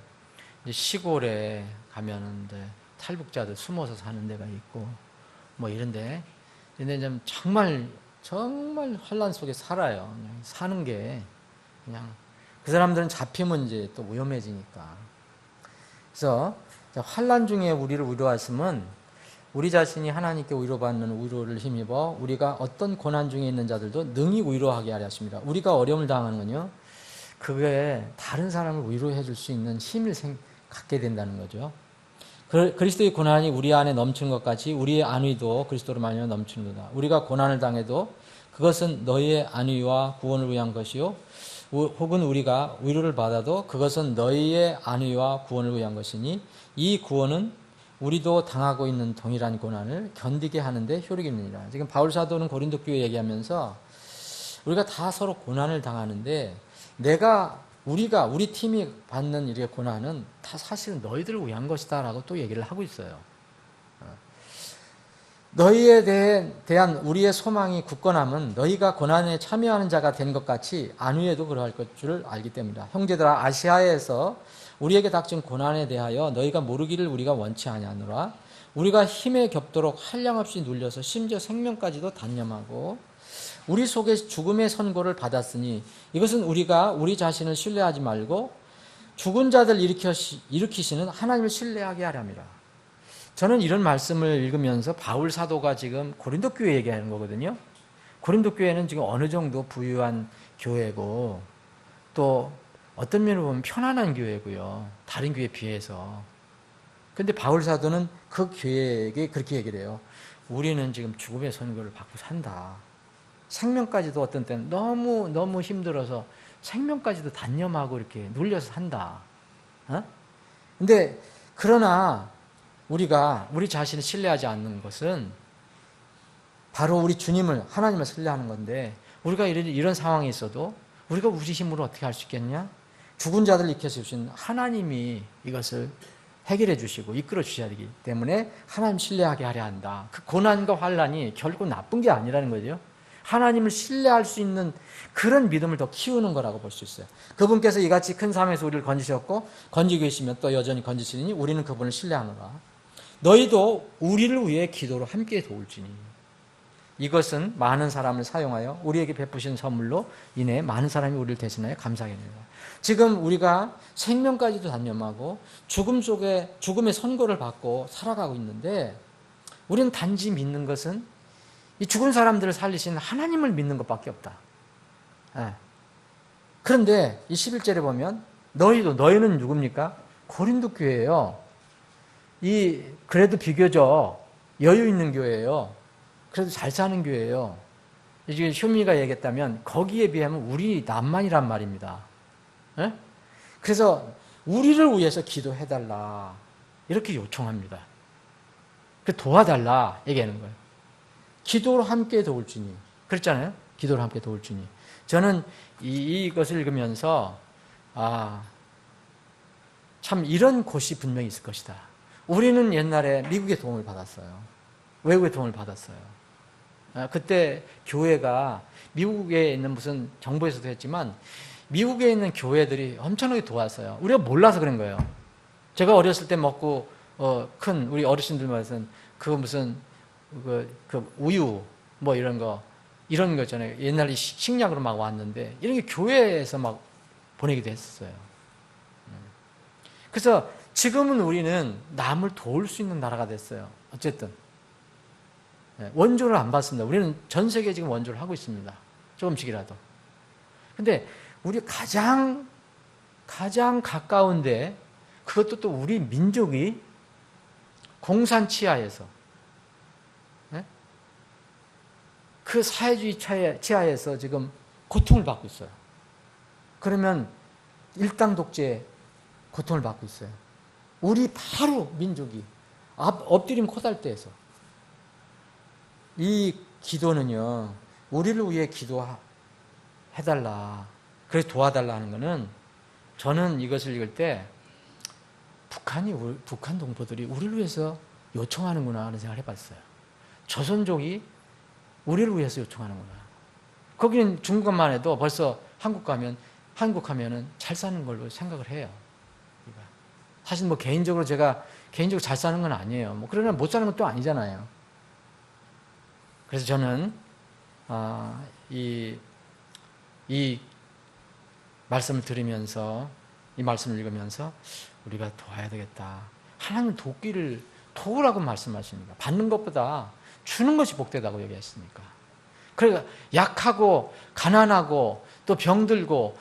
이제 시골에 가면은 이제 탈북자들 숨어서 사는 데가 있고 뭐 이런데, 근데 좀 정말 환란 속에 살아요. 그냥 사는 게 그냥 그 사람들은 잡히면 이제 또 위험해지니까. 그래서 환란 중에 우리를 위로하심은 우리 자신이 하나님께 위로받는 위로를 힘입어 우리가 어떤 고난 중에 있는 자들도 능히 위로하게 하려 하십니다. 우리가 어려움을 당하는 건요, 그게 다른 사람을 위로해 줄 수 있는 힘을 갖게 된다는 거죠. 그리스도의 고난이 우리 안에 넘치는 것 같이 우리의 안위도 그리스도로 말미암아 넘치는도다. 우리가 고난을 당해도 그것은 너희의 안위와 구원을 위한 것이요, 혹은 우리가 위로를 받아도 그것은 너희의 안위와 구원을 위한 것이니 이 구원은 우리도 당하고 있는 동일한 고난을 견디게 하는데 효력이 있느니라. 지금 바울 사도는 고린도 교회 얘기하면서 우리가 다 서로 고난을 당하는데 우리 팀이 받는 이렇게 고난은 다 사실은 너희들을 위한 것이다 라고 또 얘기를 하고 있어요. 너희에 대한 우리의 소망이 굳건함은 너희가 고난에 참여하는 자가 된 것 같이 안위에도 그러할 것 줄 알기 때문이다. 형제들아, 아시아에서 우리에게 닥친 고난에 대하여 너희가 모르기를 우리가 원치 아니하노라. 우리가 힘에 겹도록 한량없이 눌려서 심지어 생명까지도 단념하고 우리 속에 죽음의 선고를 받았으니 이것은 우리가 우리 자신을 신뢰하지 말고 죽은 자들 일으키시는 하나님을 신뢰하게 하렵니다. 저는 이런 말씀을 읽으면서 바울 사도가 지금 고린도 교회 얘기하는 거거든요. 고린도 교회는 지금 어느 정도 부유한 교회고 또 어떤 면으로 보면 편안한 교회고요. 다른 교회에 비해서. 근데 바울 사도는 그 교회에게 그렇게 얘기를 해요. 우리는 지금 죽음의 선고를 받고 산다. 생명까지도 어떤 때는 너무 힘들어서 생명까지도 단념하고 이렇게 눌려서 산다. 근데 그러나 우리가 우리 자신을 신뢰하지 않는 것은 바로 우리 주님을, 하나님을 신뢰하는 건데, 우리가 이런 상황에 있어도 우리가 우리 힘으로 어떻게 할 수 있겠냐? 죽은 자들 일으켜서 주신 하나님이 이것을 해결해 주시고 이끌어 주셔야 되기 때문에 하나님 신뢰하게 하려 한다. 그 고난과 환난이 결국 나쁜 게 아니라는 거죠. 하나님을 신뢰할 수 있는 그런 믿음을 더 키우는 거라고 볼 수 있어요. 그분께서 이같이 큰 삶에서 우리를 건지셨고 건지고 계시면 또 여전히 건지시니 우리는 그분을 신뢰하노라. 너희도 우리를 위해 기도로 함께 도울지니 이것은 많은 사람을 사용하여 우리에게 베푸신 선물로 인해 많은 사람이 우리를 대신하여 감사하게 됩니다. 지금 우리가 생명까지도 단념하고 죽음 속에 죽음의 선고를 받고 살아가고 있는데 우리는 단지 믿는 것은 이 죽은 사람들을 살리신 하나님을 믿는 것밖에 없다. 그런데 이 11절에 보면 너희는 누굽니까? 고린도 교회예요. 그래도 비교적 여유 있는 교회예요. 그래도 잘 사는 교회예요. 지금 효민이가 얘기했다면 거기에 비하면 우리 남만이란 말입니다. 예? 그래서 우리를 위해서 기도해달라 이렇게 요청합니다. 도와달라 얘기하는 거예요. 기도로 함께 도울지니 그랬잖아요. 기도로 함께 도울지니. 저는 이것을 읽으면서 참 이런 곳이 분명히 있을 것이다. 우리는 옛날에 미국의 도움을 받았어요. 외국의 도움을 받았어요. 그때 교회가 미국에 있는 무슨 정부에서도 했지만 미국에 있는 교회들이 엄청나게 도왔어요. 우리가 몰라서 그런 거예요. 제가 어렸을 때 먹고 큰 우리 어르신들 말씀 무슨 우유 뭐 이런 거 있잖아요. 옛날에 식량으로 막 왔는데 이런 게 교회에서 막 보내기도 했었어요. 그래서 지금은 우리는 남을 도울 수 있는 나라가 됐어요. 어쨌든 원조를 안 받습니다. 우리는 전 세계에 지금 원조를 하고 있습니다. 조금씩이라도. 근데 우리 가장 가까운데 그것도 또 우리 민족이 공산 치하에서 그 사회주의 치하에서 지금 고통을 받고 있어요. 그러면 일당 독재에 고통을 받고 있어요. 우리 바로 민족이 엎드림 코달대에서 이 기도는요, 우리를 위해 기도해달라, 그래서 도와달라 하는 거는 저는 이것을 읽을 때 북한 동포들이 우리를 위해서 요청하는구나 하는 생각을 해봤어요. 조선족이 우리를 위해서 요청하는구나. 거기는 중국만 해도 벌써 한국 하면은 잘 사는 걸로 생각을 해요. 사실 뭐 개인적으로 제가 잘 사는 건 아니에요. 뭐 그러나 못 사는 것도 아니잖아요. 그래서 저는 이 말씀을 들으면서 이 말씀을 읽으면서 우리가 도와야 되겠다. 하나님은 도우라고 말씀하십니다. 받는 것보다 주는 것이 복되다고 얘기했으니까. 그러니까 약하고 가난하고 또 병들고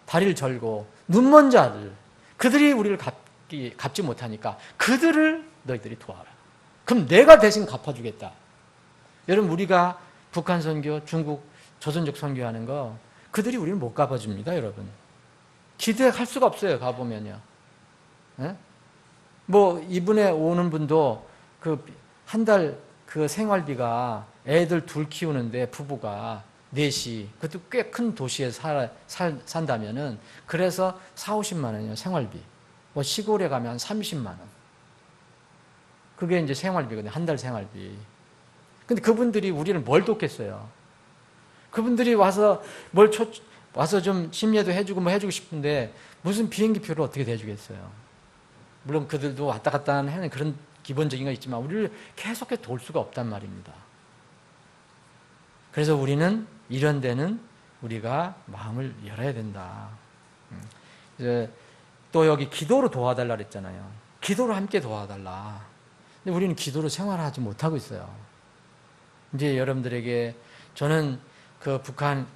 다리를 절고 눈먼 자들, 그들이 우리를 갚지 못하니까 그들을 너희들이 도와라. 그럼 내가 대신 갚아주겠다. 여러분, 우리가 북한 선교, 중국, 조선족 선교하는 거 그들이 우리를 못 갚아줍니다, 여러분. 기대할 수가 없어요, 가보면요. 네? 뭐 이번에 오는 분도 한 달 생활비가 애들 둘 키우는데 부부가 넷이, 그것도 꽤 큰 도시에 산다면은, 그래서 40-50만 원이요, 생활비. 뭐 시골에 가면 한 30만 원. 그게 이제 생활비거든요, 한 달 생활비. 근데 그분들이 우리를 뭘 돕겠어요? 그분들이 와서 좀 심예도 해주고 뭐 해주고 싶은데, 무슨 비행기표를 어떻게 대주겠어요? 물론 그들도 왔다 갔다 하는 그런 기본적인 건 있지만, 우리를 계속해서 도울 수가 없단 말입니다. 그래서 우리는 이런 데는 우리가 마음을 열어야 된다. 이제 또 여기 기도로 도와달라 그랬잖아요. 기도로 함께 도와달라. 근데 우리는 기도로 생활하지 못하고 있어요. 이제 여러분들에게 저는 북한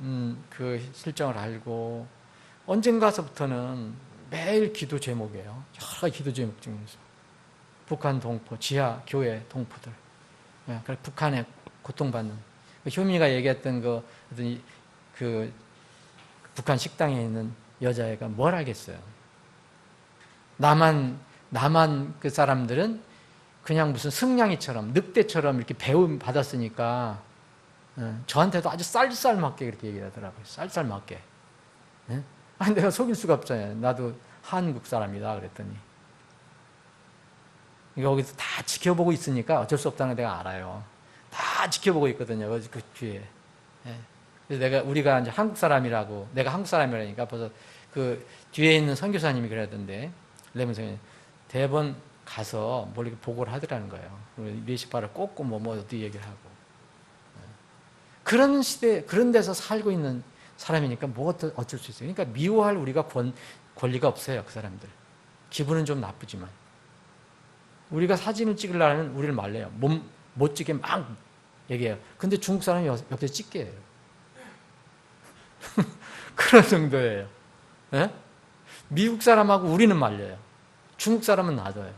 실정을 알고 언젠가서부터는 매일 기도 제목이에요. 여러 가지 기도 제목 중에서 북한 동포, 지하 교회 동포들, 북한에 고통받는, 효민이가 얘기했던 북한 식당에 있는 여자애가 뭘 하겠어요? 남한 그 사람들은 그냥 무슨 승냥이처럼, 늑대처럼 이렇게 배움 받았으니까 저한테도 아주 쌀쌀맞게 그렇게 얘기를 하더라고요. 쌀쌀맞게. 아니, 내가 속일 수가 없잖아요. 나도 한국 사람이다 그랬더니. 여기서 다 지켜보고 있으니까 어쩔 수 없다는 걸 내가 알아요. 다 지켜보고 있거든요, 그 뒤에. 그래서 우리가 이제 한국 사람이라고, 내가 한국 사람이라니까 벌써 그 뒤에 있는 선교사님이 그러던데, 레몬 선교사님, 대번 가서 뭘 이렇게 보고를 하더라는 거예요. 메시파를 꽂고 뭐 어디 얘기를 하고. 그런 시대, 그런 데서 살고 있는 사람이니까 뭐 어쩔 수 있어요. 그러니까 미워할 우리가 권리가 없어요, 그 사람들. 기분은 좀 나쁘지만. 우리가 사진을 찍으려면 우리를 말려요. 못 찍게 막 얘기해요. 근데 중국 사람이 옆에 찍게 해요. 그런 정도예요. 네? 미국 사람하고 우리는 말려요. 중국 사람은 놔둬요.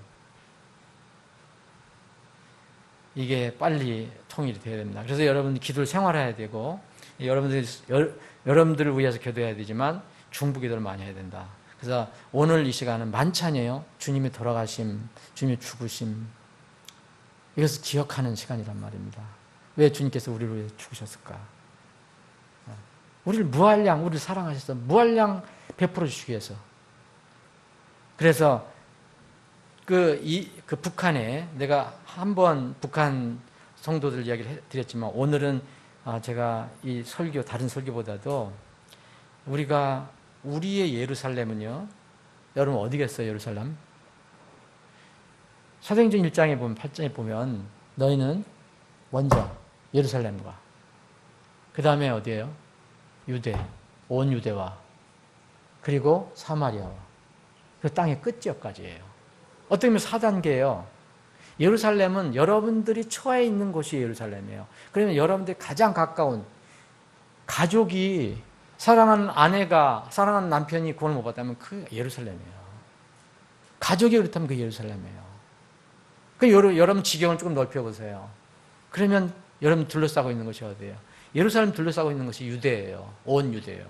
이게 빨리 통일이 돼야 됩니다. 그래서 여러분들 기도를 생활해야 되고 여러분들을 위해서 기도해야 되지만 중부 기도를 많이 해야 된다. 그래서 오늘 이 시간은 만찬이에요. 주님의 돌아가심, 주님의 죽으심, 이것을 기억하는 시간이란 말입니다. 왜 주님께서 우리를 위해 죽으셨을까? 우리를 무한량, 우리를 사랑하셔서 무한량 베풀어 주시기 위해서. 그래서 그 북한에 내가 한번 북한 성도들 이야기를 드렸지만 오늘은 제가 이 설교, 다른 설교보다도 우리의 예루살렘은요, 여러분 어디겠어요, 예루살렘? 사도행전 1장에 보면, 8장에 보면, 너희는 먼저 예루살렘과, 그 다음에 어디예요? 유대, 온 유대와, 그리고 사마리아와, 그 땅의 끝지역까지예요. 어떻게 보면 4단계예요. 예루살렘은 여러분들이 처해 있는 곳이 예루살렘이에요. 그러면 여러분들이 가장 가까운 가족이, 사랑하는 아내가, 사랑하는 남편이 구원을 못 받다면 그 예루살렘이에요. 가족이 그렇다면 그 예루살렘이에요. 여러분 지경을 조금 넓혀보세요. 그러면 여러분 둘러싸고 있는 것이 어디예요? 예루살렘 둘러싸고 있는 것이 유대예요. 온 유대예요.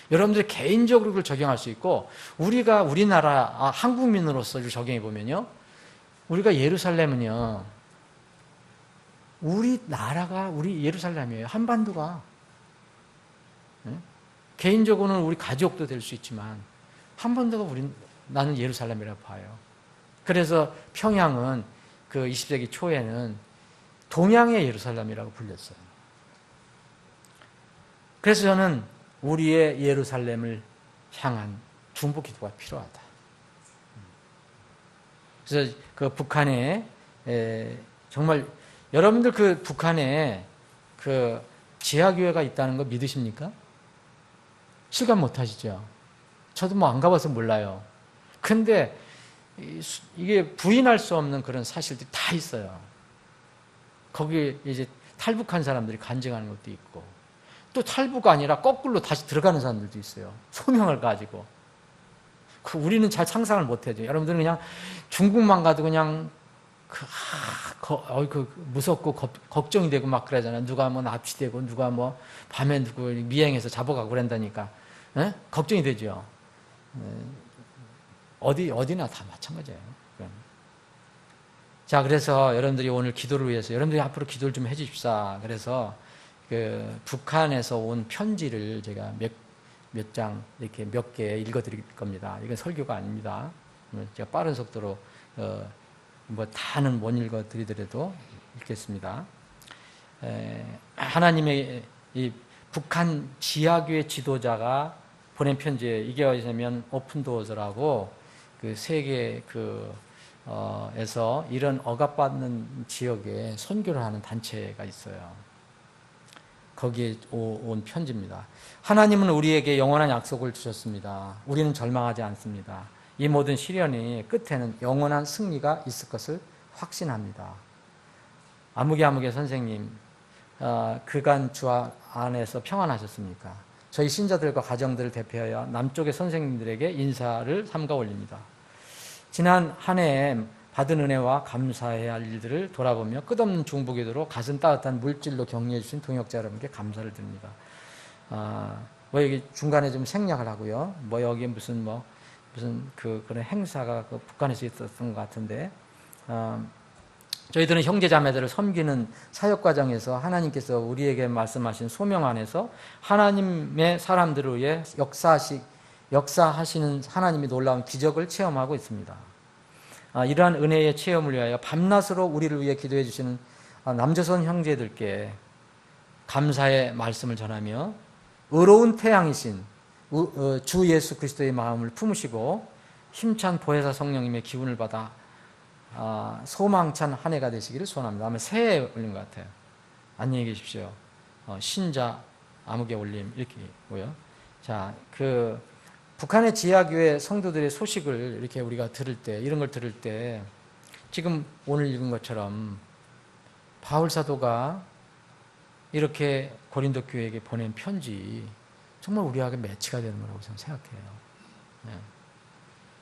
여러분들이 개인적으로 그걸 적용할 수 있고, 우리나라 한국민으로서 적용해 보면요, 우리가 예루살렘은요, 우리 예루살렘이에요. 한반도가. 개인적으로는 우리 가족도 될 수 있지만 한반도가 나는 예루살렘이라고 봐요. 그래서 평양은 그 20세기 초에는 동양의 예루살렘이라고 불렸어요. 그래서 저는 우리의 예루살렘을 향한 중보 기도가 필요하다. 그래서 그 북한에 정말 여러분들 그 북한에 그 지하교회가 있다는 거 믿으십니까? 실감 못 하시죠? 저도 뭐 안 가봐서 몰라요. 근데 이게 부인할 수 없는 그런 사실들이 다 있어요. 거기 이제 탈북한 사람들이 간증하는 것도 있고, 또 탈북가 아니라 거꾸로 다시 들어가는 사람들도 있어요. 소명을 가지고. 우리는 잘 상상을 못 해요. 여러분들은 그냥 중국만 가도 그냥 무섭고 걱정이 되고 막 그러잖아요. 누가 뭐 납치되고, 누가 뭐 밤에 누구 미행해서 잡아가고 그런다니까. 걱정이 되죠. 어디나 다 마찬가지예요. 자, 그래서 여러분들이 오늘 기도를 위해서, 여러분들이 앞으로 기도를 좀 해주십사. 그래서 그 북한에서 온 편지를 제가 몇 장, 이렇게 몇 개 읽어드릴 겁니다. 이건 설교가 아닙니다. 제가 빠른 속도로, 뭐 다는 못 읽어드리더라도 읽겠습니다. 하나님의 이 북한 지하교회 지도자가 보낸 편지에, 이게 어디냐면 오픈도어즈라고 그 세계 에서 이런 억압받는 지역에 선교를 하는 단체가 있어요. 거기에 온 편지입니다. 하나님은 우리에게 영원한 약속을 주셨습니다. 우리는 절망하지 않습니다. 이 모든 시련이 끝에는 영원한 승리가 있을 것을 확신합니다. 아무개 선생님, 그간 주 안에서 평안하셨습니까? 저희 신자들과 가정들을 대표하여 남쪽의 선생님들에게 인사를 삼가 올립니다. 지난 한 해에 받은 은혜와 감사해야 할 일들을 돌아보며 끝없는 중보기도로 가슴 따뜻한 물질로 격려해 주신 동역자 여러분께 감사를 드립니다. 뭐 여기 중간에 좀 생략을 하고요. 뭐 여기 무슨 그런 행사가 그 북한에서 있었던 것 같은데, 저희들은 형제 자매들을 섬기는 사역 과정에서 하나님께서 우리에게 말씀하신 소명 안에서 하나님의 사람들을 위해 역사하시는 하나님의 놀라운 기적을 체험하고 있습니다. 이러한 은혜의 체험을 위하여 밤낮으로 우리를 위해 기도해 주시는 남조선 형제들께 감사의 말씀을 전하며 의로운 태양이신 주 예수 그리스도의 마음을 품으시고 힘찬 보혜사 성령님의 기운을 받아 소망찬 한 해가 되시기를 소원합니다. 아마 새해에 올린 것 같아요. 안녕히 계십시오. 신자 아무개 올림 이렇게고요. 자, 북한의 지하교회 성도들의 소식을 이렇게 우리가 이런 걸 들을 때, 지금 오늘 읽은 것처럼 바울 사도가 이렇게 고린도 교회에게 보낸 편지, 정말 우리에게 매치가 되는 거라고 저는 생각해요.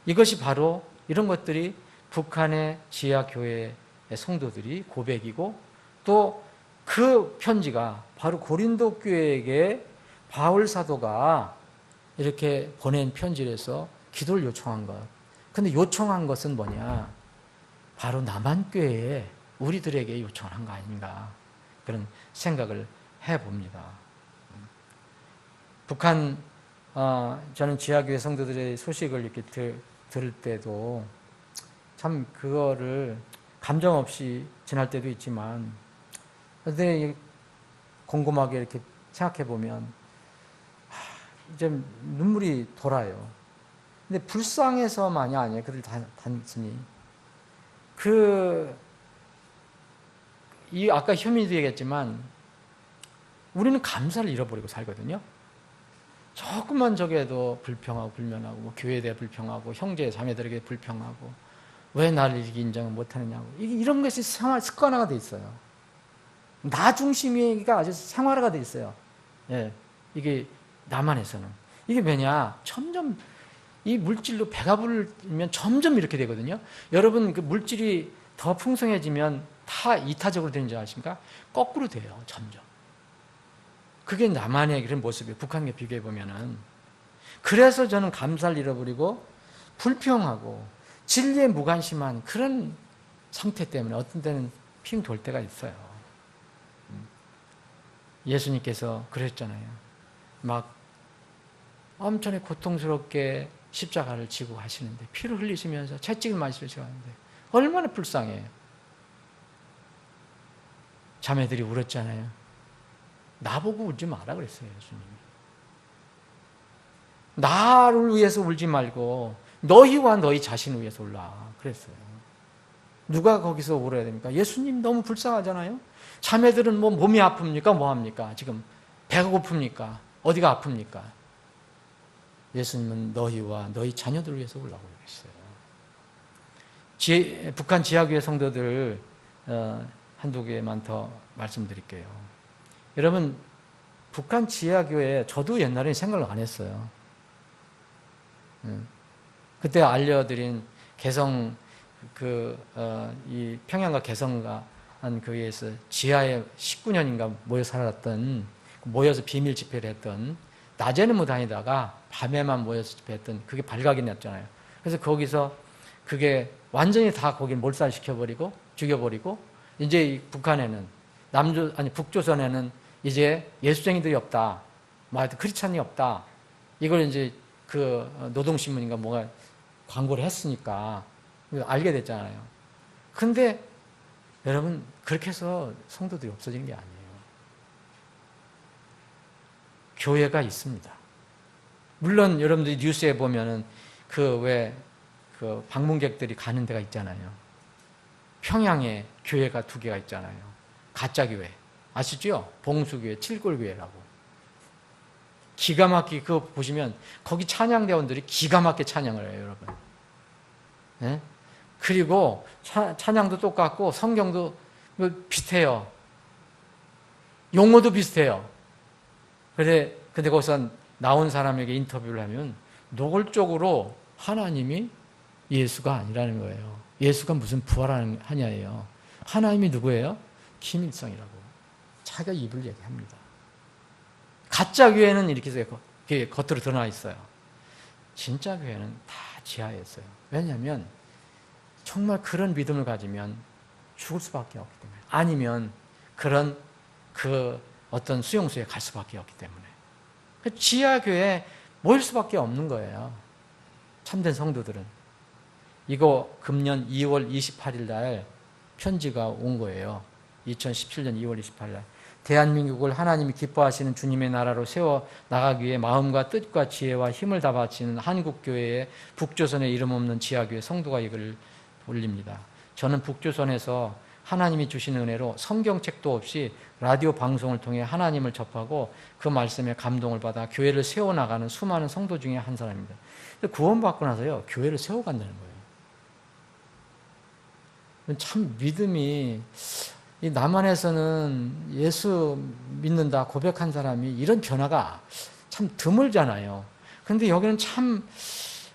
이것이 바로 이런 것들이 북한의 지하교회의 성도들이 고백이고 또 그 편지가 바로 고린도 교회에게 바울 사도가 이렇게 보낸 편지에서 기도를 요청한 것. 근데 요청한 것은 뭐냐? 바로 남한교회에 우리들에게 요청한 거 아닌가. 그런 생각을 해봅니다. 북한, 저는 지하교회 성도들의 소식을 이렇게 들을 때도 참 그거를 감정 없이 지날 때도 있지만, 근데 곰곰하게 이렇게 생각해 보면, 이제 눈물이 돌아요. 근데 불쌍해서만이 아니에요. 그들 단순히. 아까 혐의도 얘기했지만, 우리는 감사를 잃어버리고 살거든요. 조금만 저게도 불평하고 불면하고, 뭐 교회에 대해 불평하고, 형제 자매들에게 불평하고, 왜 나를 이렇게 인정을 못하느냐고. 이런 것이 생활 습관화가 돼 있어요. 나 중심이가 아주 생활화가 돼 있어요. 예, 이게 남한에서는. 이게 왜냐? 점점 이 물질로 배가 부르면 점점 이렇게 되거든요. 여러분 그 물질이 더 풍성해지면 다 이타적으로 되는 줄 아십니까? 거꾸로 돼요. 점점. 그게 남한의 그런 모습이에요. 북한과 비교해 보면은. 그래서 저는 감사를 잃어버리고 불평하고 진리에 무관심한 그런 상태 때문에 어떤 때는 핑 돌 때가 있어요. 예수님께서 그랬잖아요. 막 엄청나게 고통스럽게 십자가를 지고 가시는데 피를 흘리시면서 채찍을 맞으시고 하는데 얼마나 불쌍해요. 자매들이 울었잖아요. 나보고 울지 마라 그랬어요. 예수님이. 나를 위해서 울지 말고 너희와 너희 자신을 위해서 울라 그랬어요. 누가 거기서 울어야 됩니까? 예수님 너무 불쌍하잖아요. 자매들은 뭐 몸이 아픕니까? 뭐 합니까? 지금 배가 고픕니까? 어디가 아픕니까? 예수님은 너희와 너희 자녀들을 위해서 울라고 했어요. 북한 지하교회 성도들 한두 개만 더 말씀드릴게요. 여러분 북한 지하교회 저도 옛날에 생각을 안 했어요. 그때 알려드린 개성 이 평양과 개성과 한 교회에서 지하에 19년인가 모여서 비밀 집회를 했던, 낮에는 못 다니다가 밤에만 모여서 집회했던, 그게 발각이 났잖아요. 그래서 거기서 그게 완전히 다 거기 몰살시켜버리고 죽여버리고, 이제 북한에는 북조선에는 이제 예수쟁이들이 없다, 크리스찬이 없다, 이걸 이제 그 노동신문인가 뭐가 광고를 했으니까 알게 됐잖아요. 근데 여러분 그렇게 해서 성도들이 없어지는 게 아니에요. 교회가 있습니다. 물론 여러분들이 뉴스에 보면은 그 방문객들이 가는 데가 있잖아요. 평양에 교회가 2개가 있잖아요. 가짜 교회 아시죠? 봉수교회, 칠골교회라고. 기가 막히게 그거 보시면 거기 찬양대원들이 기가 막히게 찬양을 해요, 여러분. 네? 그리고 찬양도 똑같고 성경도 비슷해요. 용어도 비슷해요. 근데 거기서 나온 사람에게 인터뷰를 하면 노골적으로 하나님이 예수가 아니라는 거예요. 예수가 무슨 부활하냐예요. 하나님이 누구예요? 김일성이라고. 자기가 입을 얘기합니다. 가짜 교회는 이렇게 해서 겉으로 드러나 있어요. 진짜 교회는 다 지하에 있어요. 왜냐하면 정말 그런 믿음을 가지면 죽을 수밖에 없기 때문에, 아니면 그런 어떤 수용소에 갈 수밖에 없기 때문에 지하교회에 모일 수밖에 없는 거예요. 참된 성도들은. 이거 금년 2월 28일 날 편지가 온 거예요. 2017년 2월 28일 날. 대한민국을 하나님이 기뻐하시는 주님의 나라로 세워 나가기 위해 마음과 뜻과 지혜와 힘을 다 바치는 한국교회의 북조선에 이름 없는 지하교회 성도가 이걸 올립니다. 저는 북조선에서 하나님이 주신 은혜로 성경책도 없이 라디오 방송을 통해 하나님을 접하고 그 말씀에 감동을 받아 교회를 세워나가는 수많은 성도 중에 한 사람입니다. 구원받고 나서요, 교회를 세워간다는 거예요. 참 믿음이, 이 남한에서는 예수 믿는다 고백한 사람이 이런 변화가 참 드물잖아요. 그런데 여기는 참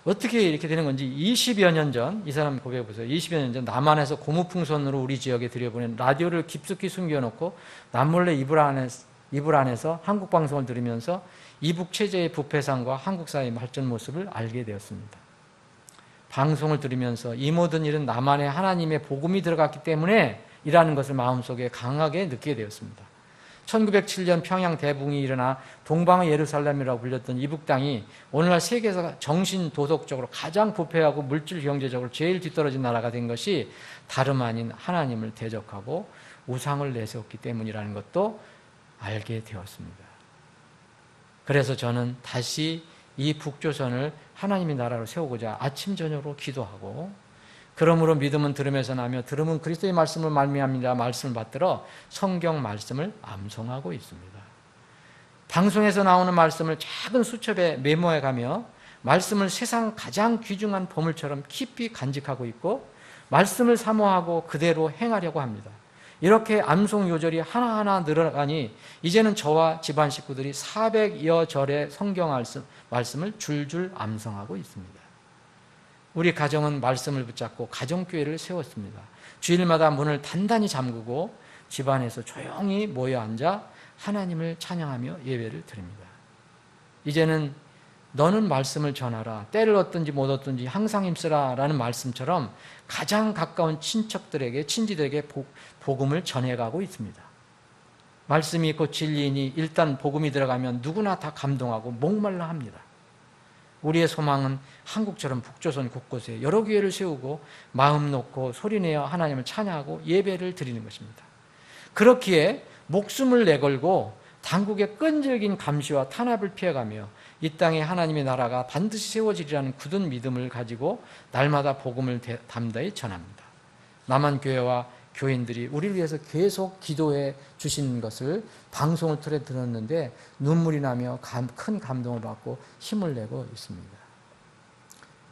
어떻게 이렇게 되는 건지 20여 년 전, 이 사람 고백해 보세요. 20여 년 전 남한에서 고무풍선으로 우리 지역에 들여보낸 라디오를 깊숙이 숨겨놓고 남몰래 이불 안에서 한국 방송을 들으면서 이북 체제의 부패상과 한국 사회의 발전 모습을 알게 되었습니다. 방송을 들으면서 이 모든 일은 남한에 하나님의 복음이 들어갔기 때문에 이라는 것을 마음속에 강하게 느끼게 되었습니다. 1907년 평양 대붕이 일어나 동방의 예루살렘이라고 불렸던 이북 땅이 오늘날 세계에서 정신 도덕적으로 가장 부패하고 물질 경제적으로 제일 뒤떨어진 나라가 된 것이 다름 아닌 하나님을 대적하고 우상을 내세웠기 때문이라는 것도 알게 되었습니다. 그래서 저는 다시 이 북조선을 하나님의 나라로 세우고자 아침 저녁으로 기도하고, 그러므로 믿음은 들음에서 나며 들음은 그리스도의 말씀을 말미암이라 말씀을 받들어 성경 말씀을 암송하고 있습니다. 방송에서 나오는 말씀을 작은 수첩에 메모해가며 말씀을 세상 가장 귀중한 보물처럼 깊이 간직하고 있고 말씀을 사모하고 그대로 행하려고 합니다. 이렇게 암송 요절이 하나하나 늘어가니 이제는 저와 집안 식구들이 400여 절의 성경 말씀을 줄줄 암송하고 있습니다. 우리 가정은 말씀을 붙잡고 가정교회를 세웠습니다. 주일마다 문을 단단히 잠그고 집안에서 조용히 모여 앉아 하나님을 찬양하며 예배를 드립니다. 이제는 너는 말씀을 전하라, 때를 얻든지 못 얻든지 항상 힘쓰라 라는 말씀처럼 가장 가까운 친척들에게, 친지들에게 복음을 전해가고 있습니다. 말씀이 곧 진리이니 일단 복음이 들어가면 누구나 다 감동하고 목말라 합니다. 우리의 소망은 한국처럼 북조선 곳곳에 여러 교회를 세우고 마음 놓고 소리내어 하나님을 찬양하고 예배를 드리는 것입니다. 그렇기에 목숨을 내걸고 당국의 끈질긴 감시와 탄압을 피해가며 이 땅에 하나님의 나라가 반드시 세워지리라는 굳은 믿음을 가지고 날마다 복음을 담대히 전합니다. 남한교회와 교인들이 우리를 위해서 계속 기도해 주신 것을 방송을 틀어 들었는데 눈물이 나며 큰 감동을 받고 힘을 내고 있습니다.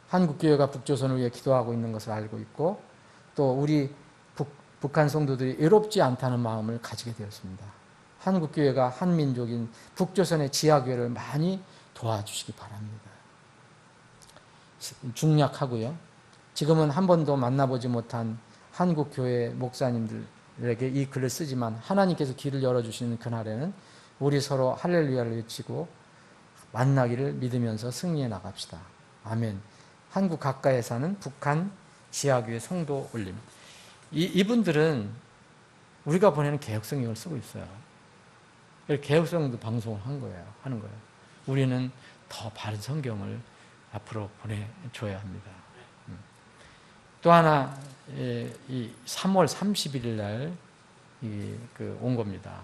한국교회가 북조선을 위해 기도하고 있는 것을 알고 있고 또 우리 북한 성도들이 외롭지 않다는 마음을 가지게 되었습니다. 한국교회가 한민족인 북조선의 지하교회를 많이 도와주시기 바랍니다. 중략하고요. 지금은 한 번도 만나보지 못한 한국교회 목사님들에게 이 글을 쓰지만 하나님께서 길을 열어주시는 그날에는 우리 서로 할렐루야를 외치고 만나기를 믿으면서 승리해 나갑시다. 아멘. 한국 가까이에 사는 북한 지하교회 성도 올림. 이분들은 우리가 보내는 개혁성경을 쓰고 있어요. 개혁성도 방송을 하는 거예요. 우리는 더 바른 성경을 앞으로 보내줘야 합니다. 또 하나, 이 3월 31일 날 온 겁니다.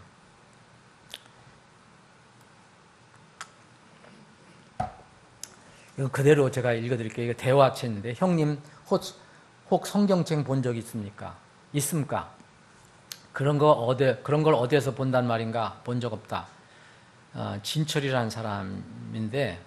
이거 그대로 제가 읽어드릴게요. 이거 대화체인데, 형님 혹 성경책 본 적 있습니까? 있습니까? 그런 걸 어디에서 본단 말인가? 본 적 없다. 진철이라는 사람인데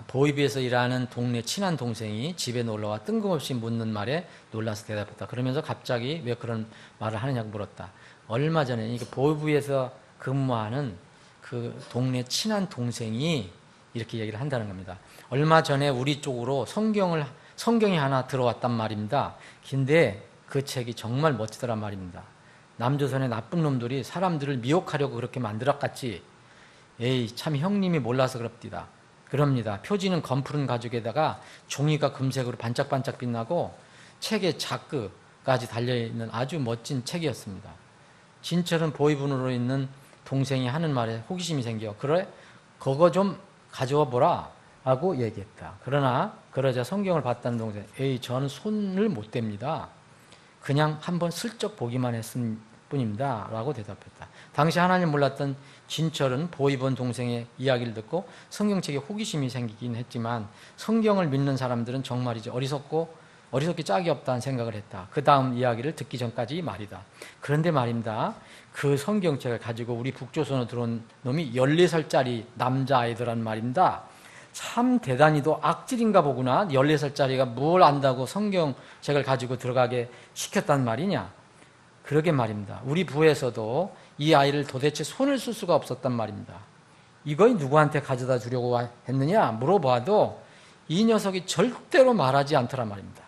보이비에서 일하는 동네 친한 동생이 집에 놀러와 뜬금없이 묻는 말에 놀라서 대답했다. 그러면서 갑자기 왜 그런 말을 하느냐고 물었다. 얼마 전에 이게 보이비에서 근무하는 그 동네 친한 동생이 이렇게 얘기를 한다는 겁니다. 얼마 전에 우리 쪽으로 성경이 하나 들어왔단 말입니다. 근데 그 책이 정말 멋지더란 말입니다. 남조선의 나쁜 놈들이 사람들을 미혹하려고 그렇게 만들었겠지. 에이, 참 형님이 몰라서 그럽니다. 표지는 검푸른 가죽에다가 종이가 금색으로 반짝반짝 빛나고 책에 자크까지 달려있는 아주 멋진 책이었습니다. 진철은 보이분으로 있는 동생이 하는 말에 호기심이 생겨 그래? 그거 좀 가져와 보라 하고 얘기했다. 그러자 성경을 봤다는 동생, 에이, 저는 손을 못 댑니다. 그냥 한번 슬쩍 보기만 했을 뿐입니다 라고 대답했다. 당시 하나님 몰랐던 진철은 보이본 동생의 이야기를 듣고 성경책에 호기심이 생기긴 했지만 성경을 믿는 사람들은 정말이지 어리석기 짝이 없다는 생각을 했다. 그 다음 이야기를 듣기 전까지 말이다. 그런데 말입니다. 그 성경책을 가지고 우리 북조선으로 들어온 놈이 14살짜리 남자아이들란 말입니다. 참 대단히도 악질인가 보구나. 14살짜리가 뭘 안다고 성경책을 가지고 들어가게 시켰단 말이냐. 그러게 말입니다. 우리 부에서도 이 아이를 도대체 손을 쓸 수가 없었단 말입니다. 이거 누구한테 가져다 주려고 했느냐 물어봐도 이 녀석이 절대로 말하지 않더란 말입니다.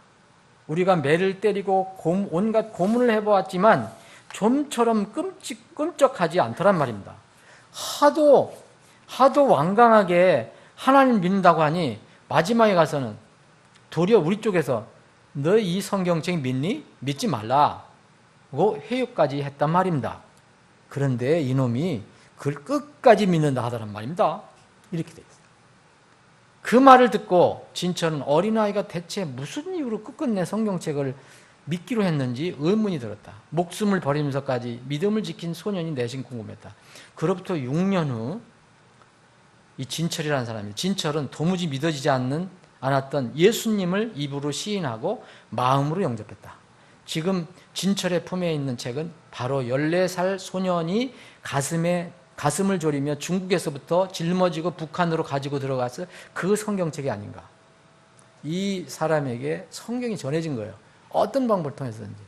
우리가 매를 때리고 온갖 고문을 해보았지만 좀처럼 끔찍하지 않더란 말입니다. 하도 완강하게 하나님 믿는다고 하니 마지막에 가서는 도리어 우리 쪽에서 너 이 성경책 믿니? 믿지 말라고 회유까지 했단 말입니다. 그런데 이놈이 그걸 끝까지 믿는다 하더란 말입니다. 이렇게 돼 있어요. 그 말을 듣고 진철은 어린아이가 대체 무슨 이유로 끝끝내 성경책을 믿기로 했는지 의문이 들었다. 목숨을 버리면서까지 믿음을 지킨 소년이 내심 궁금했다. 그로부터 6년 후 이 진철이라는 사람이, 진철은 도무지 믿어지지 않았던 예수님을 입으로 시인하고 마음으로 영접했다. 지금 진철의 품에 있는 책은 바로 14살 소년이 가슴을 졸이며 중국에서부터 짊어지고 북한으로 가지고 들어갔을 그 성경책이 아닌가. 이 사람에게 성경이 전해진 거예요. 어떤 방법을 통해서든지.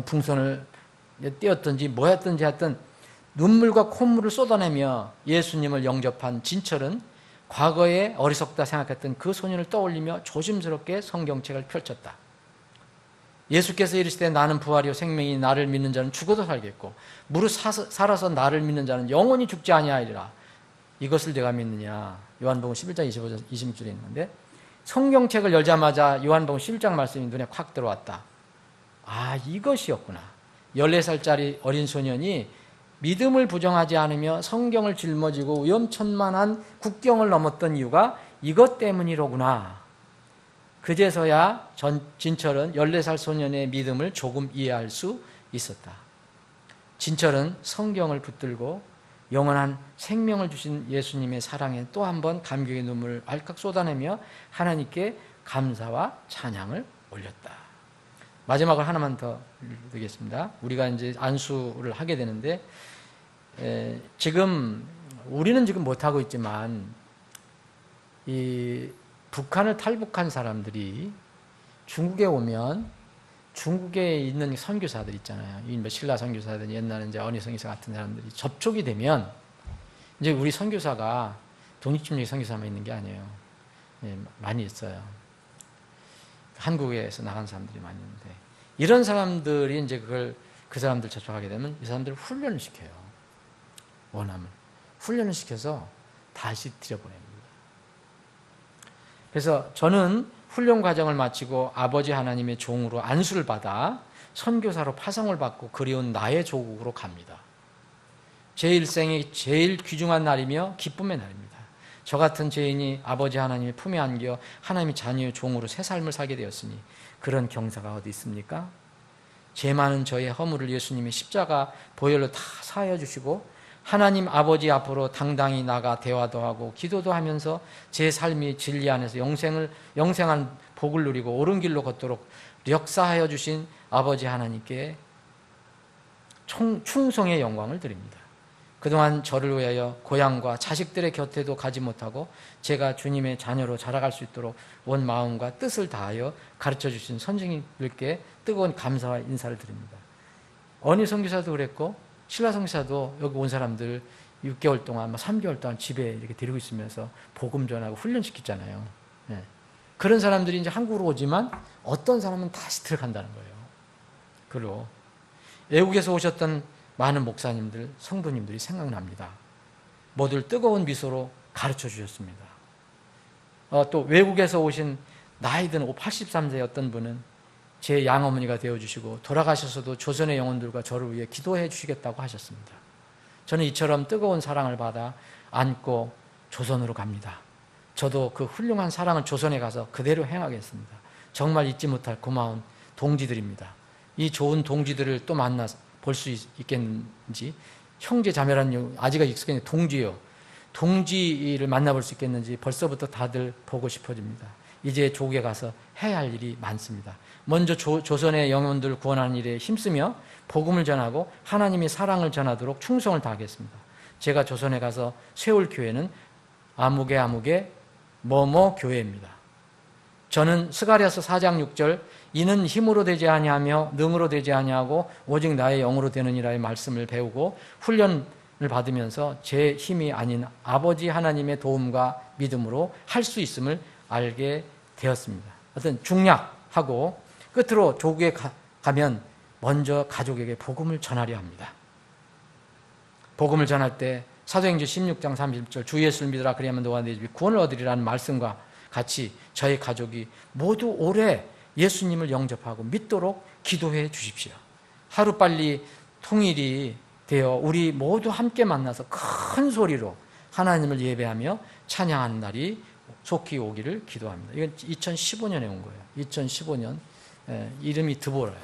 풍선을 띄었든지 뭐였든지 하여튼 눈물과 콧물을 쏟아내며 예수님을 영접한 진철은 과거에 어리석다 생각했던 그 소년을 떠올리며 조심스럽게 성경책을 펼쳤다. 예수께서 이르시되 나는 부활이요 생명이 나를 믿는 자는 죽어도 살겠고 무릇 살아서 나를 믿는 자는 영원히 죽지 아니하리라. 이것을 내가 믿느냐. 요한복음 11장 25절 26절에 있는데 성경책을 열자마자 요한복음 11장 말씀이 눈에 확 들어왔다. 아, 이것이었구나. 14살짜리 어린 소년이 믿음을 부정하지 않으며 성경을 짊어지고 위험천만한 국경을 넘었던 이유가 이것 때문이로구나. 그제서야 진철은 14살 소년의 믿음을 조금 이해할 수 있었다. 진철은 성경을 붙들고 영원한 생명을 주신 예수님의 사랑에 또 한 번 감격의 눈물을 알칵 쏟아내며 하나님께 감사와 찬양을 올렸다. 마지막으로 하나만 더 드리겠습니다. 우리가 이제 안수를 하게 되는데 지금 우리는 지금 못하고 있지만 이 북한을 탈북한 사람들이 중국에 오면 중국에 있는 선교사들 있잖아요. 뭐 신라 선교사들 옛날에 이제 어니성이사 같은 사람들이 접촉이 되면 이제 우리 선교사가 독립주의 선교사만 있는 게 아니에요. 예, 많이 있어요. 한국에서 나간 사람들이 많이 있는데 이런 사람들이 이제 그 사람들 접촉하게 되면 이 사람들을 훈련을 시켜요. 원함을 훈련을 시켜서 다시 들여보냅니다. 그래서 저는 훈련 과정을 마치고 아버지 하나님의 종으로 안수를 받아 선교사로 파송을 받고 그리운 나의 조국으로 갑니다. 제 일생이 제일 귀중한 날이며 기쁨의 날입니다. 저 같은 죄인이 아버지 하나님의 품에 안겨 하나님의 자녀의 종으로 새 삶을 살게 되었으니 그런 경사가 어디 있습니까? 죄 많은 저의 허물을 예수님의 십자가 보혈로 다 사하여 주시고 하나님 아버지 앞으로 당당히 나가 대화도 하고 기도도 하면서 제 삶이 진리 안에서 영생한 복을 누리고 옳은 길로 걷도록 역사하여 주신 아버지 하나님께 충성의 영광을 드립니다. 그동안 저를 위하여 고향과 자식들의 곁에도 가지 못하고 제가 주님의 자녀로 자라갈 수 있도록 온 마음과 뜻을 다하여 가르쳐 주신 선생님들께 뜨거운 감사와 인사를 드립니다. 어니 선교사도 그랬고 신라 선교사도 여기 온 사람들 6개월 동안 3개월 동안 집에 이렇게 데리고 있으면서 복음 전하고 훈련시키잖아요. 네. 그런 사람들이 이제 한국으로 오지만 어떤 사람은 다시 들어간다는 거예요. 그리고 외국에서 오셨던 많은 목사님들, 성도님들이 생각납니다. 모두 뜨거운 미소로 가르쳐 주셨습니다. 또 외국에서 오신 나이 든 83세 어떤 분은 제 양어머니가 되어주시고 돌아가셔서도 조선의 영혼들과 저를 위해 기도해 주시겠다고 하셨습니다. 저는 이처럼 뜨거운 사랑을 받아 안고 조선으로 갑니다. 저도 그 훌륭한 사랑을 조선에 가서 그대로 행하겠습니다. 정말 잊지 못할 고마운 동지들입니다. 이 좋은 동지들을 또 만나 볼 수 있겠는지, 형제 자매라는 아직은 익숙했는데 동지요. 동지를 만나볼 수 있겠는지 벌써부터 다들 보고 싶어집니다. 이제 조국에 가서 해야 할 일이 많습니다. 먼저 조선의 영혼들을 구원하는 일에 힘쓰며 복음을 전하고 하나님의 사랑을 전하도록 충성을 다하겠습니다. 제가 조선에 가서 세울 교회는 아무개 뭐뭐 교회입니다. 저는 스가랴서 4장 6절 이는 힘으로 되지 아니하며 능으로 되지 아니하고 오직 나의 영으로 되느니라의 말씀을 배우고 훈련을 받으면서 제 힘이 아닌 아버지 하나님의 도움과 믿음으로 할 수 있음을 알게 되었습니다. 어떤 중략하고 끝으로 조국에 가면 먼저 가족에게 복음을 전하려 합니다. 복음을 전할 때 사도행전 16장 30절 주 예수를 믿으라 그리하면 너와 네 집이 구원을 얻으리라는 말씀과 같이 저희 가족이 모두 올해 예수님을 영접하고 믿도록 기도해 주십시오. 하루빨리 통일이 되어 우리 모두 함께 만나서 큰 소리로 하나님을 예배하며 찬양하는 날이 속히 오기를 기도합니다. 이건 2015년에 온 거예요. 2015년. 이름이 드보라예요.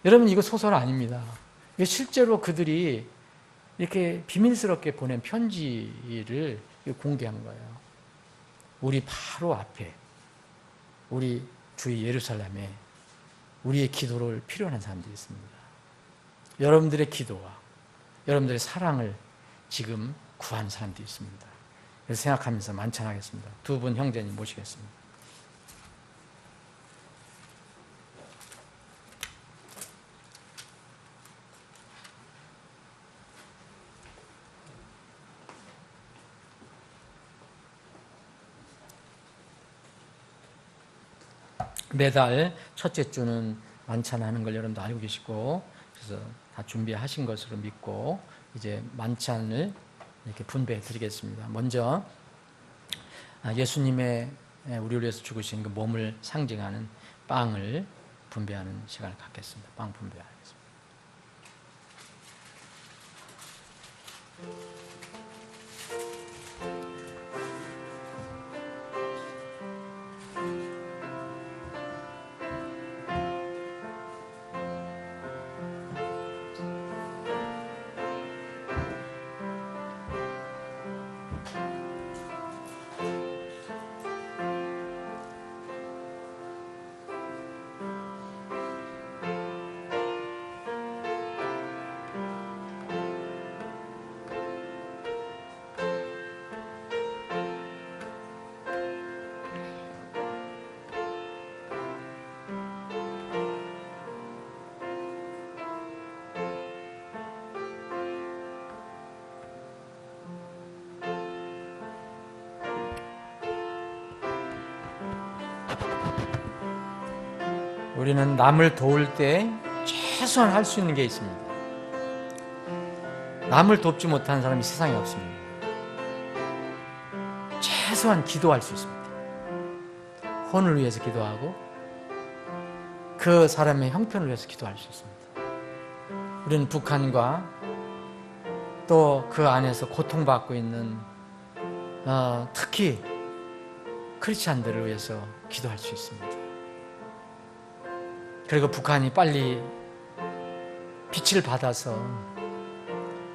여러분, 이거 소설 아닙니다. 이게 실제로 그들이 이렇게 비밀스럽게 보낸 편지를 공개한 거예요. 우리 바로 앞에, 우리 주의 예루살렘에 우리의 기도를 필요한 사람들이 있습니다. 여러분들의 기도와 여러분들의 사랑을 지금 구하는 사람들이 있습니다. 그래서 생각하면서 만찬하겠습니다. 두 분 형제님 모시겠습니다. 매달 첫째 주는 만찬하는 걸 여러분도 알고 계시고, 그래서 다 준비하신 것으로 믿고 이제 만찬을 이렇게 분배해 드리겠습니다. 먼저 예수님의 우리를 위해서 죽으신 그 몸을 상징하는 빵을 분배하는 시간을 갖겠습니다. 빵 분배하겠습니다. 우리는 남을 도울 때 최소한 할 수 있는 게 있습니다. 남을 돕지 못하는 사람이 세상에 없습니다. 최소한 기도할 수 있습니다. 혼을 위해서 기도하고 그 사람의 형편을 위해서 기도할 수 있습니다. 우리는 북한과 또 그 안에서 고통받고 있는 특히 크리스찬들을 위해서 기도할 수 있습니다. 그리고 북한이 빨리 빛을 받아서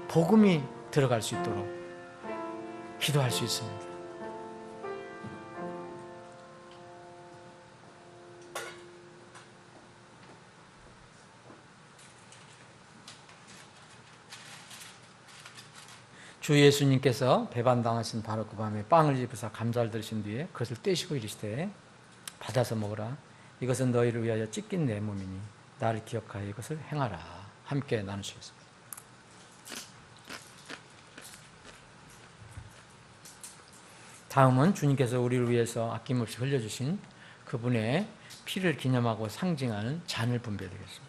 복음이 들어갈 수 있도록 기도할 수 있습니다. 주 예수님께서 배반당하신 바로 그 밤에 빵을 집으사 감사를 드리신 뒤에 그것을 떼시고 이르시되 받아서 먹으라. 이것은 너희를 위하여 찢긴 내 몸이니 나를 기억하여 이것을 행하라. 함께 나누시겠습니다. 다음은 주님께서 우리를 위해서 아낌없이 흘려주신 그분의 피를 기념하고 상징하는 잔을 분배드리겠습니다.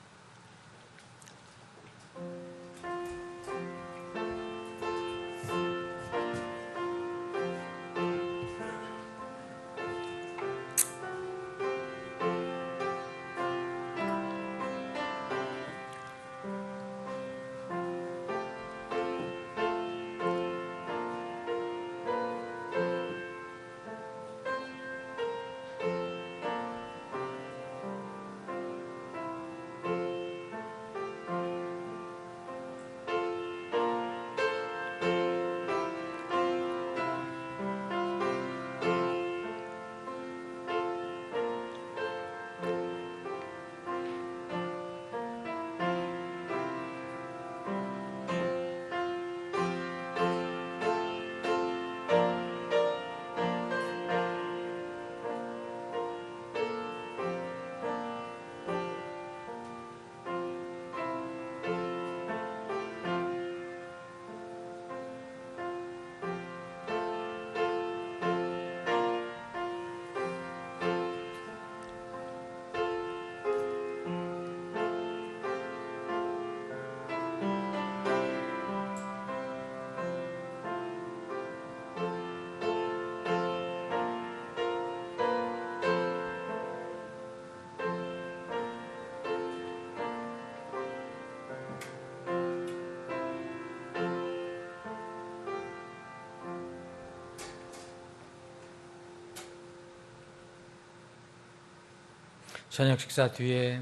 저녁 식사 뒤에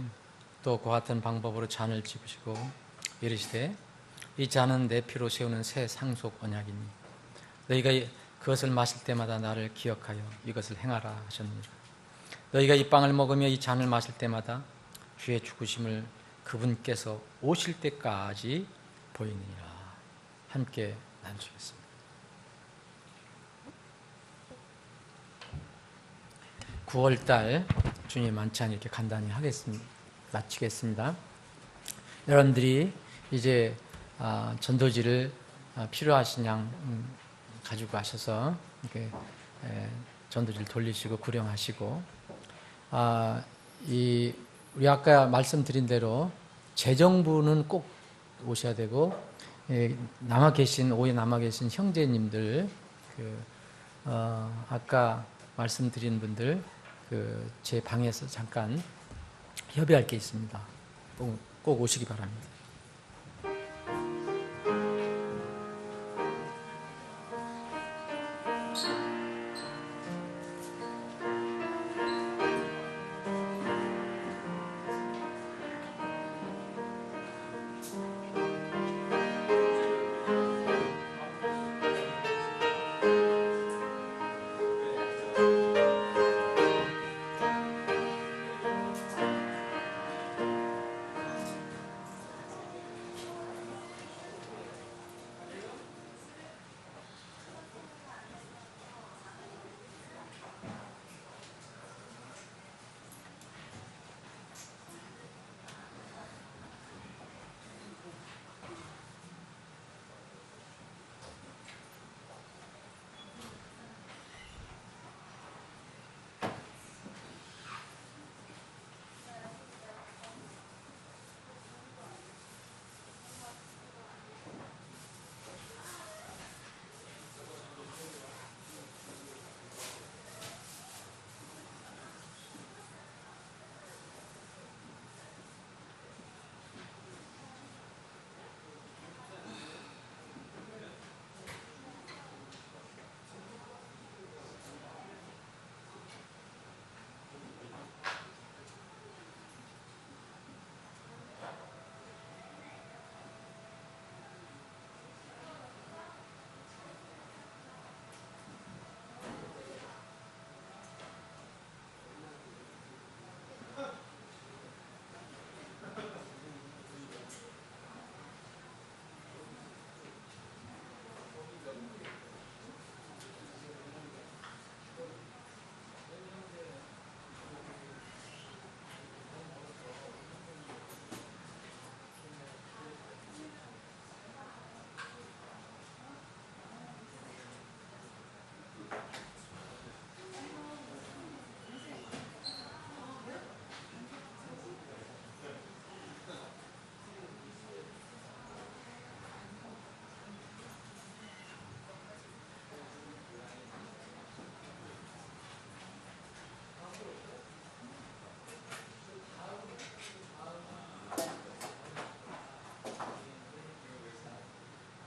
또 그와 같은 방법으로 잔을 집으시고 이르시되 이 잔은 내 피로 세우는 새 상속 언약이니 너희가 그것을 마실 때마다 나를 기억하여 이것을 행하라 하셨느니라. 너희가 이 빵을 먹으며 이 잔을 마실 때마다 주의 죽으심을 그분께서 오실 때까지 보이느니라. 함께 나누시겠습니다. 9월달 주님 만찬 이렇게 간단히 마치겠습니다. 여러분들이 이제 전도지를 필요하신 양 가지고 가셔서 이렇게 전도지를 돌리시고 구령하시고, 우리 아까 말씀드린 대로 재정부는 꼭 오셔야 되고, 오해 남아 계신 형제님들, 아까 말씀드린 분들, 제 방에서 잠깐 협의할 게 있습니다. 꼭 오시기 바랍니다.